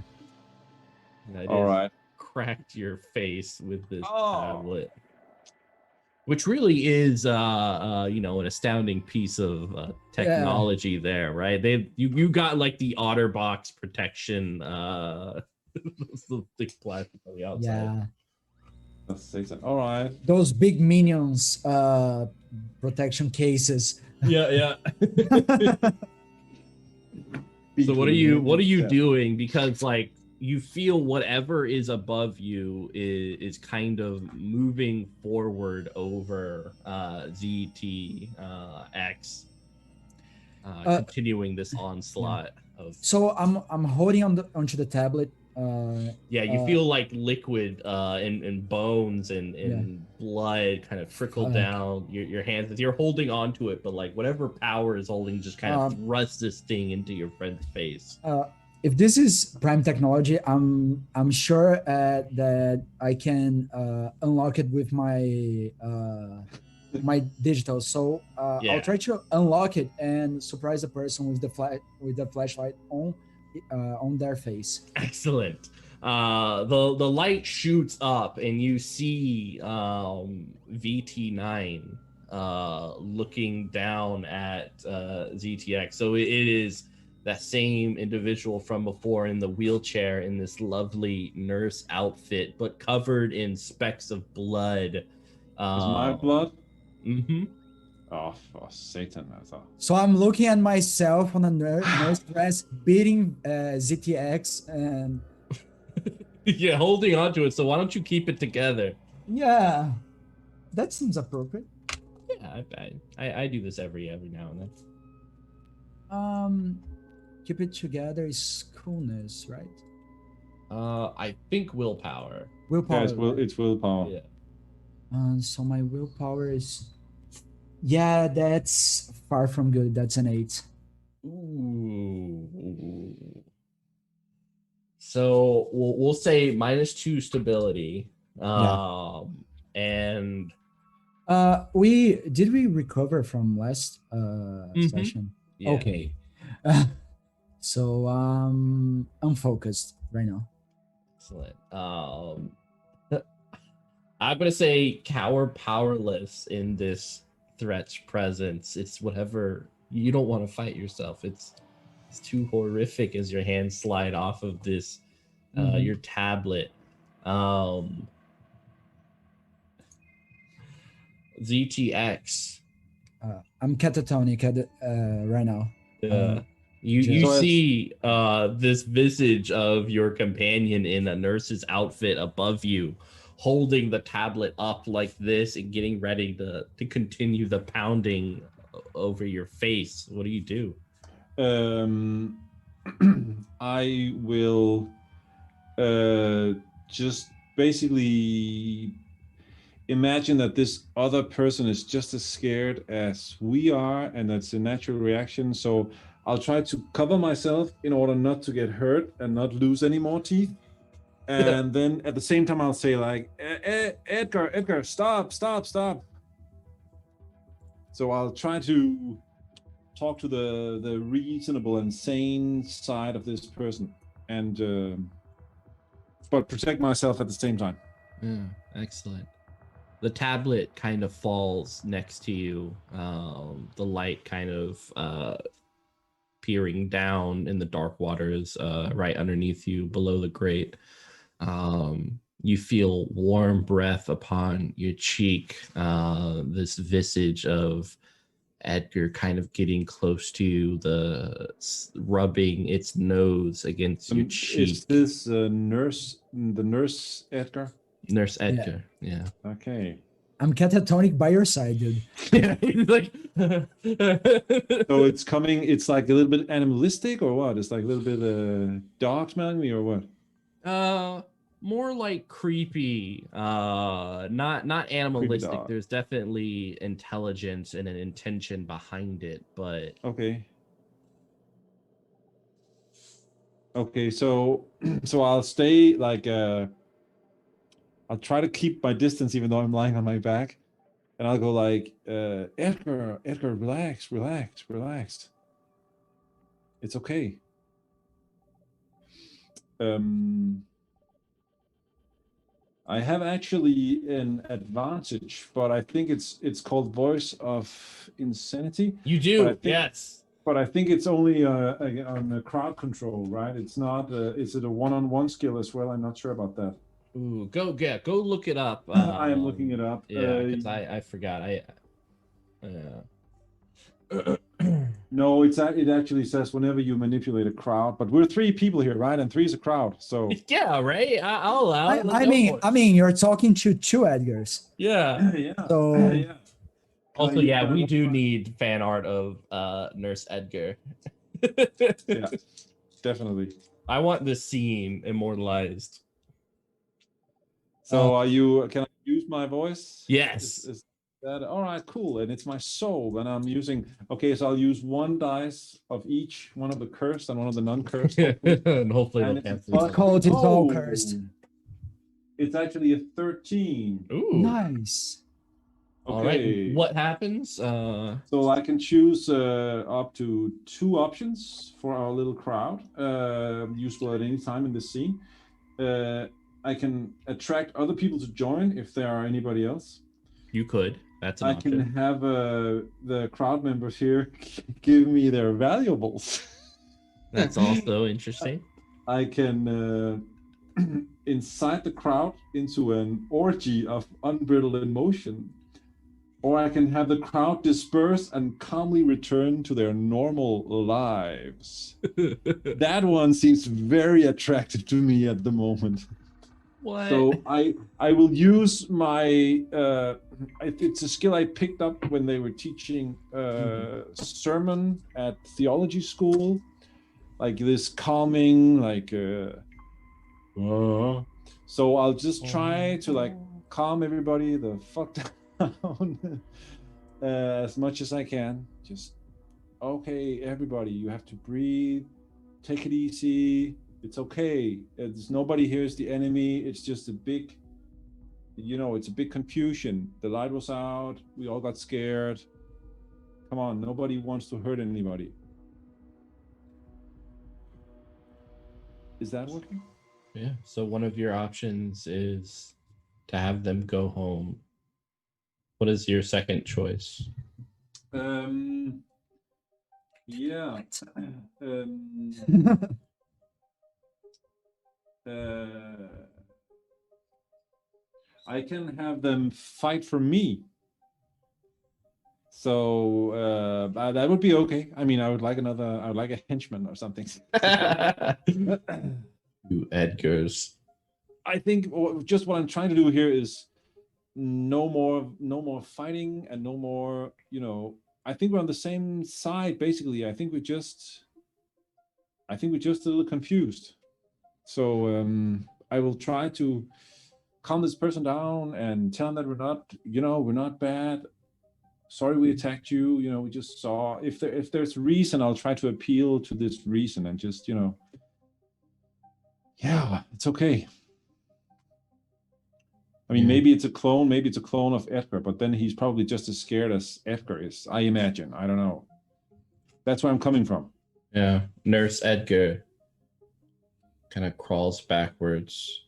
Yeah. All right. Cracked your face with this tablet, which really is an astounding piece of technology there, right? You got like the OtterBox protection, the thick plastic on the outside. Yeah. Let's say so. All right. Those big minions protection cases. Yeah. So what are you doing? Because like you feel whatever is above you is kind of moving forward over ZTX, continuing this onslaught of. So I'm holding onto the tablet. You feel like liquid and bones and blood kind of trickle down your hands as you're holding onto it, but like whatever power is holding just kind of thrusts this thing into your friend's face. If this is prime technology, I'm sure that I can unlock it with my my digital. So I'll try to unlock it and surprise the person with the flashlight on their face. Excellent. The light shoots up and you see VT9 looking down at ZTX. So it is that same individual from before in the wheelchair in this lovely nurse outfit, but covered in specks of blood. Is my blood? Mm-hmm. Oh, for Satan, I thought. So I'm looking at myself on a nurse dress, beating ZTX and... Yeah, holding on to it. So why don't you keep it together? Yeah, that seems appropriate. Yeah, I do this every now and then. Keep it together is coolness, right? I think willpower. Willpower. Yeah, it's willpower. Yeah. So my willpower is. Yeah, that's far from good. That's an 8. Ooh. So we'll say -2 stability. And Did we recover from last session? yeah. Okay. So I'm focused right now. Excellent. I'm gonna say cower powerless in this threat's presence. It's whatever you don't want to fight yourself. It's too horrific as your hands slide off of this your tablet. ZTX. I'm catatonic right now. You see this visage of your companion in a nurse's outfit above you, holding the tablet up like this and getting ready to continue the pounding over your face. What do you do? I will just basically imagine that this other person is just as scared as we are, and that's a natural reaction. So I'll try to cover myself in order not to get hurt and not lose any more teeth. And then at the same time, I'll say like, Edgar, stop. So I'll try to talk to the reasonable and sane side of this person, and but protect myself at the same time. Yeah, excellent. The tablet kind of falls next to you. The light kind of peering down in the dark waters right underneath you below the grate. You feel warm breath upon your cheek. This visage of Edgar kind of getting close to you, rubbing its nose against your cheek. Is this the nurse Edgar? Nurse Edgar, yeah. Okay. I'm catatonic by your side, dude. Yeah, he's like. So it's coming. It's like a little bit animalistic, or what? It's like a little bit dog smelling me, or what? More like creepy. Not animalistic. dog. There's definitely intelligence and an intention behind it, but Okay. Okay, so I'll stay like I'll try to keep my distance even though I'm lying on my back, and I'll go like Edgar, relax. It's okay. I have actually an advantage, but I think it's called Voice of Insanity. you do, yes. But I think it's only on the crowd control, right? It's not. Is it a one-on-one skill as well? I'm not sure about that. Ooh, go look it up. I am looking it up. Yeah, because I forgot. No, it actually says whenever you manipulate a crowd, but we're 3 people here, right? And 3 is a crowd, so yeah, right. I'll allow. I mean, you're talking to 2 Edgars. Yeah. yeah. So Yeah. Also, yeah, we do need fan art of Nurse Edgar. Yeah, definitely. I want this scene immortalized. So can I use my voice? Yes. Is that all right? Cool. And it's my soul, and I'm using. Okay, so I'll use 1 dice of each, one of the cursed and one of the non-cursed. And hopefully And they'll cancel It's each called other. it's all cursed. It's actually a 13. Ooh. Nice. All Okay. right. What happens? So I can choose up to 2 options for our little crowd, useful at any time in the scene. I can attract other people to join if there are anybody else. You could. That's an I option. can have the crowd members here give me their valuables. That's also interesting. I can incite the crowd into an orgy of unbridled emotion, or I can have the crowd disperse and calmly return to their normal lives. That one seems very attractive to me at the moment. What? So I will use my it's a skill I picked up when they were teaching sermon at theology school, like this calming, like Uh, So I'll just try to like calm everybody the fuck down as much as I can. Just okay, everybody, you have to breathe. Take it easy. It's okay. It's nobody here is the enemy. It's just a big, it's a big confusion. The light was out. We all got scared. Come on, nobody wants to hurt anybody. Is that working? yeah. So one of your options is to have them go home. What is your second choice? Yeah. I can have them fight for me. So that would be okay. I mean, I would like a henchman or something. You Edgars. I think just what I'm trying to do here is no more fighting and no more, I think we're on the same side, basically. I think we're just a little confused. So I will try to calm this person down and tell them that we're not bad. Sorry we attacked you. We just saw. If there's reason, I'll try to appeal to this reason and just, yeah, it's okay. I mean, maybe it's a clone of Edgar, but then he's probably just as scared as Edgar is, I imagine. I don't know. That's where I'm coming from. Yeah. Nurse Edgar kind of crawls backwards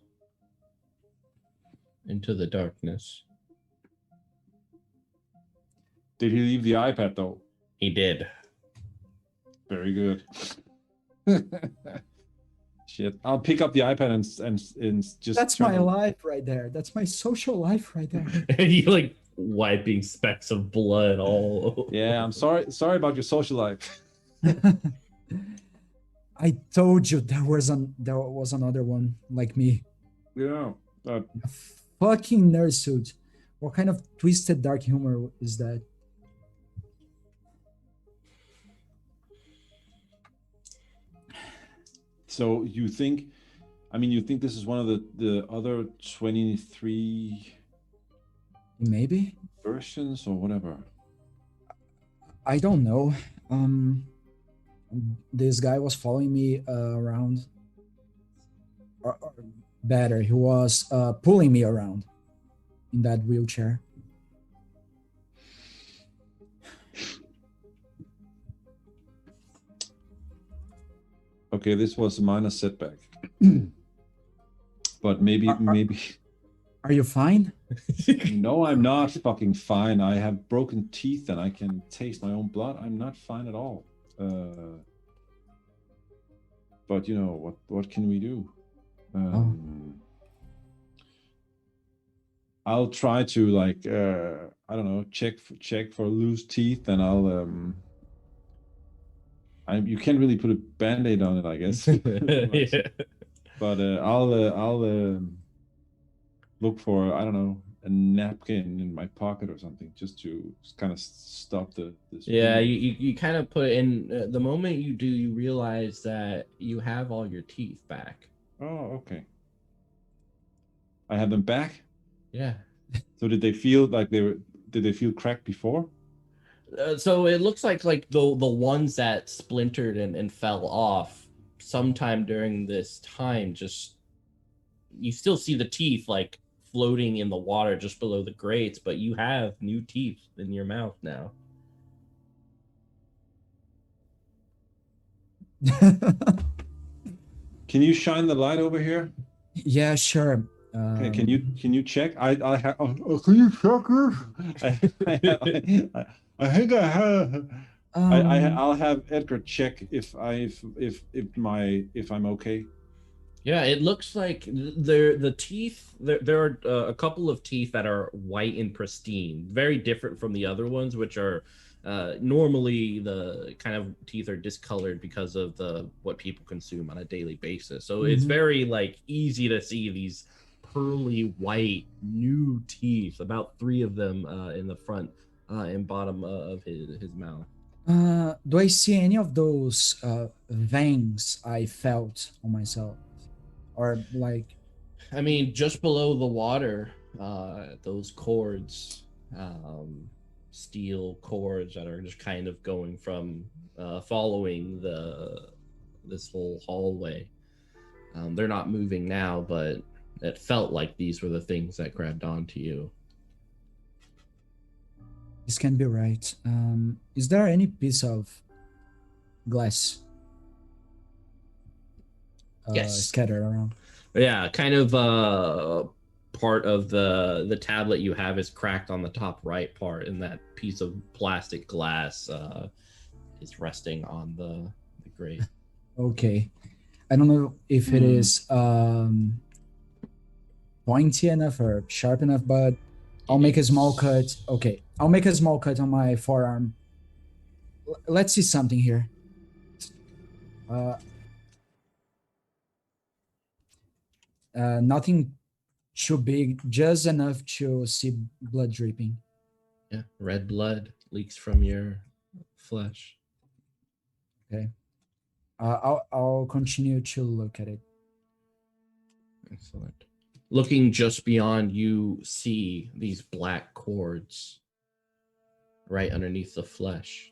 into the darkness. Did he leave the iPad though? He did. Very good. Shit. I'll pick up the iPad and just. That's my life right there. That's my social life right there. You like wiping specks of blood all. Yeah, I'm sorry about your social life. I told you there was another one like me. Yeah. A fucking nerd suit. What kind of twisted dark humor is that? So you think this is one of the other 23 maybe versions or whatever? I don't know. This guy was following me around. Or better, he was pulling me around in that wheelchair. Okay, this was a minor setback. But maybe. Are you fine? No, I'm not fucking fine. I have broken teeth and I can taste my own blood. I'm not fine at all. But what can we do? I'll try to I don't know, check for loose teeth, and you can't really put a band-aid on it, I guess. Yeah. But I'll look for, I don't know, a napkin in my pocket or something, just to kind of stop this. Yeah, you kind of put in the moment you do, you realize that you have all your teeth back. Oh, okay. I have them back. Yeah. So did they feel like did they feel cracked before? So it looks like the ones that splintered and fell off sometime during this time, just you still see the teeth like floating in the water just below the grates, but you have new teeth in your mouth now. Can you shine the light over here? Yeah, sure. Okay, can you check? I have. Can you check this? I think I have. I'll have Edgar check if I'm okay. Yeah, it looks like the teeth. There are a couple of teeth that are white and pristine, very different from the other ones, which are normally the kind of teeth are discolored because of what people consume on a daily basis. So it's very easy to see these pearly white new teeth, about 3 of them in the front and bottom of his mouth. Do I see any of those veins I felt on myself? or like? I mean, just below the water, those cords, steel cords that are just kind of going from following this whole hallway. They're not moving now, but it felt like these were the things that grabbed onto you. This can be right. Is there any piece of glass Yes. scattered around? Yeah, kind of part of the tablet you have is cracked on the top right part, and that piece of plastic glass is resting on the grate. Okay. I don't know if it is pointy enough or sharp enough, but I'll make a small cut. Okay, I'll make a small cut on my forearm. Let's see something here. Nothing too big, just enough to see blood dripping. Yeah, red blood leaks from your flesh. Okay. I'll continue to look at it. Excellent. Looking just beyond, you see these black cords right underneath the flesh.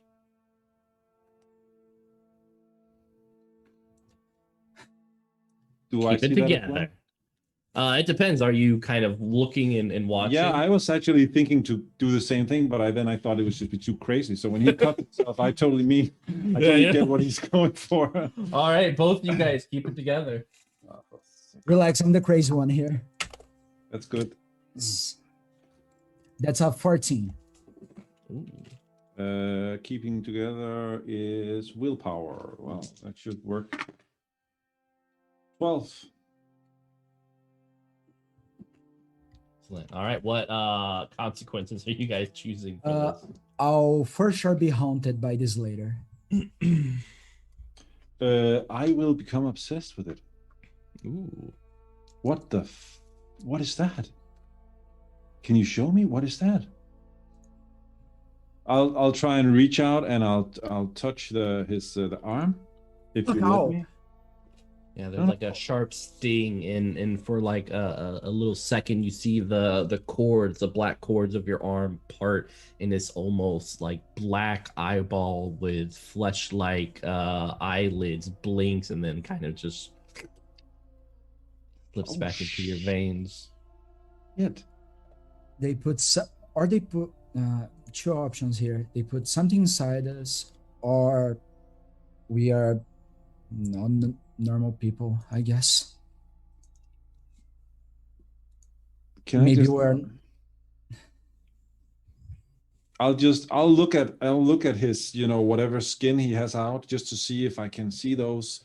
Do I Keep it see that as together. well? It depends. Are you kind of looking and watching? Yeah, I was actually thinking to do the same thing, but then I thought it was just be too crazy. So when he cut himself, I totally get what he's going for. All right, both you guys keep it together. Relax, I'm the crazy one here. That's good. That's a 14. Ooh. Keeping together is willpower. Well, that should work. 12. Excellent. All right, what consequences are you guys choosing for this? I'll for sure be haunted by this later. I will become obsessed with it. Ooh. What is that? Can you show me? What is that? I'll try and reach out and I'll touch the arm. If you let me. Yeah, there's like a sharp sting, and for like a little second, you see the cords, the black cords of your arm part in this almost like black eyeball with flesh-like eyelids blinks, and then kind of just slips back into your veins. Yet. They put two options here. They put something inside us, or we are normal people, I guess. Maybe we're. I'll look at his, whatever skin he has out, just to see if I can see those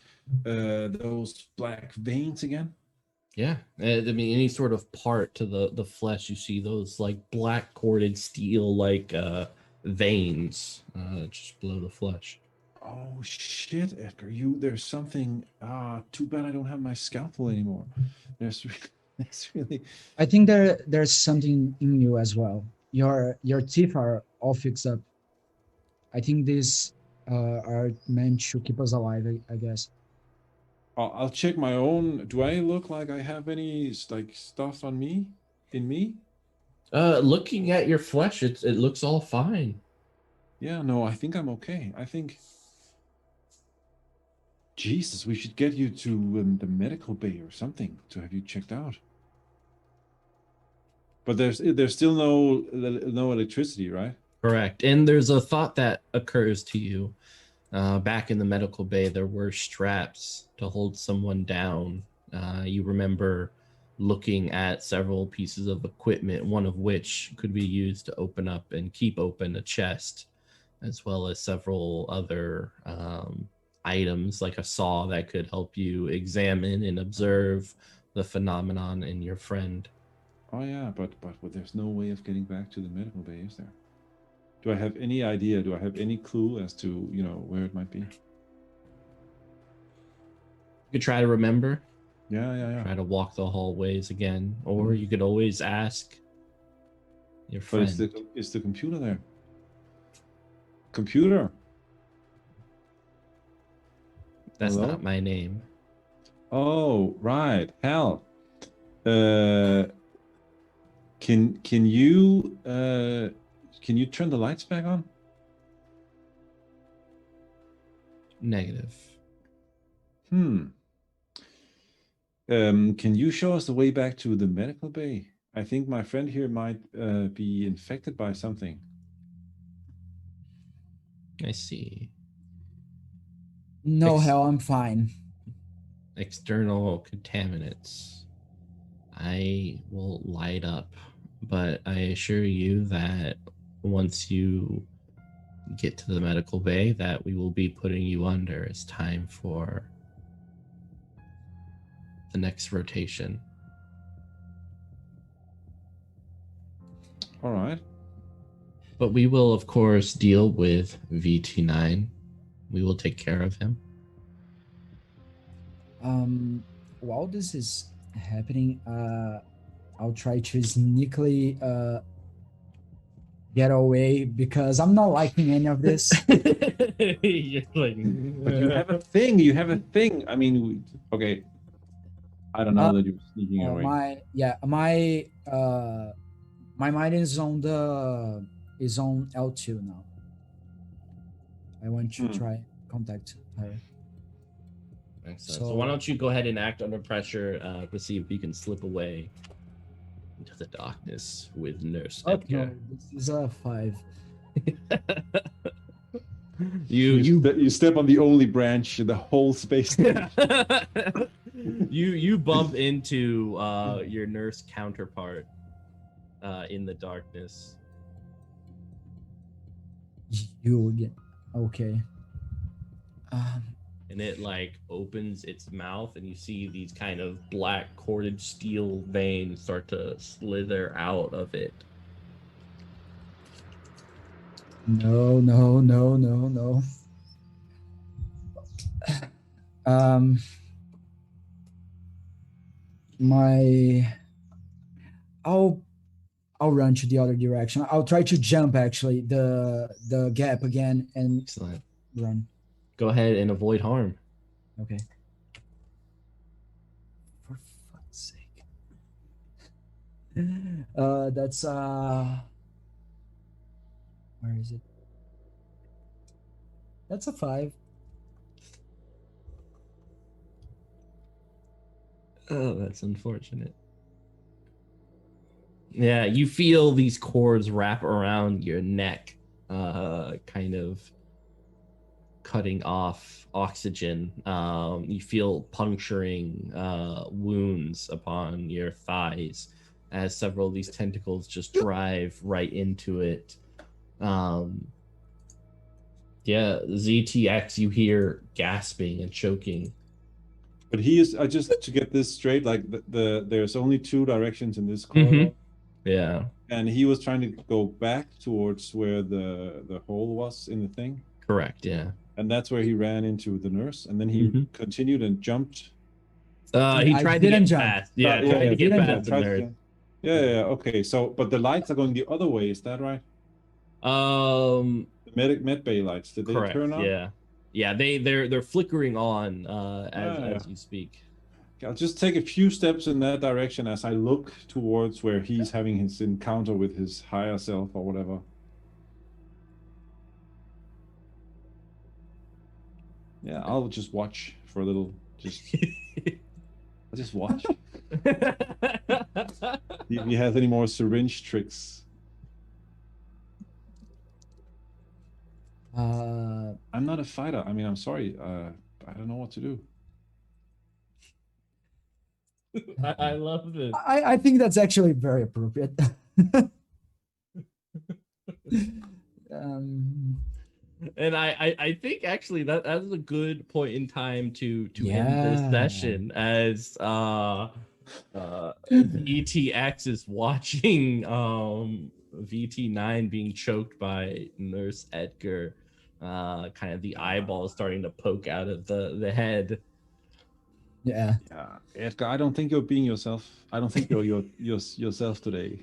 black veins again. Yeah, I mean, any sort of part to the flesh, you see those like black corded steel like veins just below the flesh. Oh shit, Edgar! There's something. Too bad I don't have my scalpel anymore. There's really. I think there's something in you as well. Your teeth are all fixed up. I think these are meant to keep us alive, I guess. I'll check my own. Do I look like I have any like stuff on me? In me? Looking at your flesh, it looks all fine. Yeah, no, I think I'm okay. I think. Jesus, we should get you to the medical bay or something to have you checked out. But there's still no electricity, right? Correct. And there's a thought that occurs to you. Back in the medical bay, there were straps to hold someone down. You remember looking at several pieces of equipment, one of which could be used to open up and keep open a chest, as well as several other items like a saw that could help you examine and observe the phenomenon in your friend. Oh yeah, but there's no way of getting back to the medical bay, is there? Do I have any idea? Do I have any clue as to where it might be? You could try to remember. Yeah. Try to walk the hallways again, or you could always ask your friend. But is the computer there? Computer. That's Hello? not my name. Oh, right. Hal. Can you turn the lights back on? Negative. Can you show us the way back to the medical bay? I think my friend here might be infected by something. I see. No, hell, I'm fine. External contaminants. I will light up, but I assure you that once you get to the medical bay, that we will be putting you under. It's time for the next rotation. All right. But we will, of course, deal with VT9. We will take care of him. While this is happening, I'll try to sneakily get away because I'm not liking any of this. You're like, But you have a thing. You have a thing. I mean, okay. I don't know that you're sneaking away. My mind is on L2 now. I want to try contact her. Excellent. So why don't you go ahead and act under pressure to see if you can slip away into the darkness with Nurse Edgar. No, this is a 5. You step on the only branch in the whole space. you bump into your nurse counterpart in the darkness. You again? Okay. And it like opens its mouth, and you see these kind of black corded steel veins start to slither out of it. No. I'll run to the other direction. I'll try to jump actually the gap again and Excellent. run. Go ahead and avoid harm. Okay. For fuck's sake. That's where is it? That's a 5. Oh, that's unfortunate. Yeah, you feel these cords wrap around your neck, kind of cutting off oxygen. You feel puncturing wounds upon your thighs as several of these tentacles just drive right into it. Yeah, ZTX, you hear gasping and choking. But he is, just to get this straight, like there's only 2 directions in this corridor. Yeah. And he was trying to go back towards where the hole was in the thing. Correct, yeah. And that's where he ran into the nurse, and then he continued and jumped. He tried to get past. Yeah, tried to get past the nurse. Yeah, okay. So, but the lights are going the other way, is that right? The med bay lights, did they turn on? Yeah, they're flickering on as you speak. Okay, I'll just take a few steps in that direction as I look towards where he's having his encounter with his higher self or whatever. Yeah, I'll just watch for a little. I'll just watch. If he has any more syringe tricks. I'm not a fighter. I mean, I'm sorry. I don't know what to do. I love this. I think that's actually very appropriate. And I think actually that's a good point in time to end this session, as ETX is watching VT9 being choked by Nurse Edgar, kind of the eyeballs starting to poke out of the head. Yeah, Edgar, I don't think you're being yourself. I don't think you're yourself today.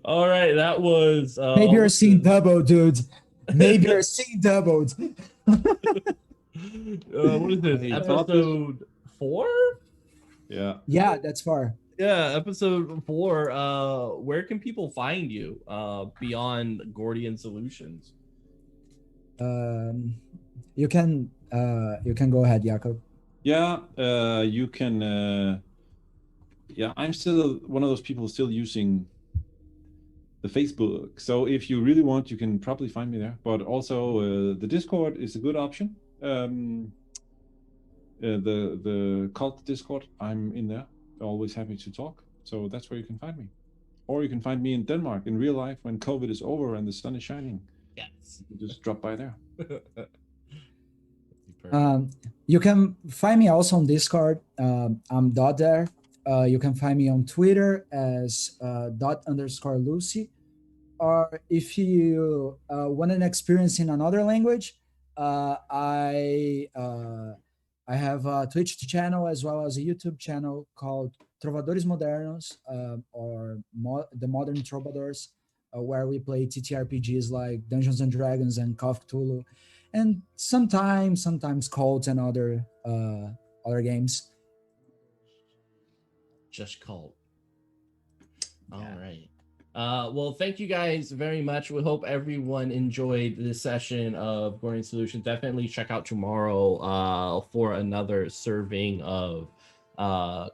All right, that was maybe you're seeing double, dudes. Maybe you're seeing doubles. What is this? I thought this- Episode 4? Yeah. Yeah, that's far. Yeah, episode 4. Where can people find you beyond Gordian Solutions? You can go ahead, Jakob. Yeah, you can. Yeah, I'm still one of those people still using the Facebook. So if you really want, you can probably find me there. But also, the Discord is a good option. The KULT Discord, I'm in there. Always happy to talk. So that's where you can find me. Or you can find me in Denmark in real life when COVID is over and the sun is shining. Yes. You just drop by there. You can find me also on Discord. I'm Dot there. You can find me on Twitter as _Lucy. Or if you want an experience in another language, I have a Twitch channel as well as a YouTube channel called Trovadores Modernos, or the Modern Troubadours, where we play TTRPGs like Dungeons and Dragons and Call of Cthulhu, and sometimes KULT and other games. Just KULT. All right. Well, thank you guys very much. We hope everyone enjoyed this session of Gordian Solutions. Definitely check out tomorrow for another serving of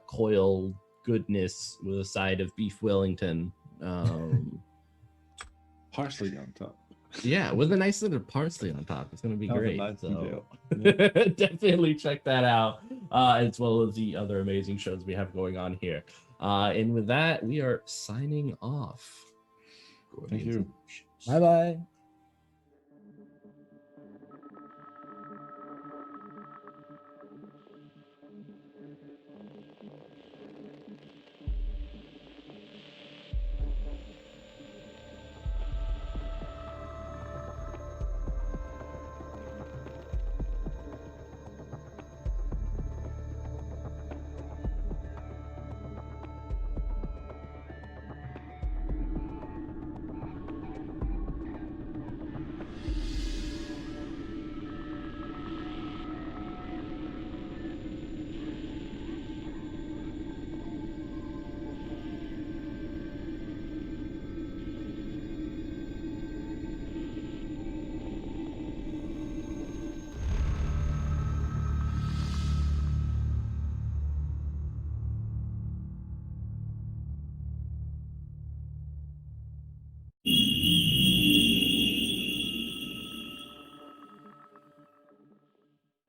coil goodness with a side of beef Wellington. Parsley on top. Yeah, with a nice little parsley on top. It's going to be That was a great. nice So detail. definitely check that out, as well as the other amazing shows we have going on here. And with that, we are signing off. Thank you. Bye bye.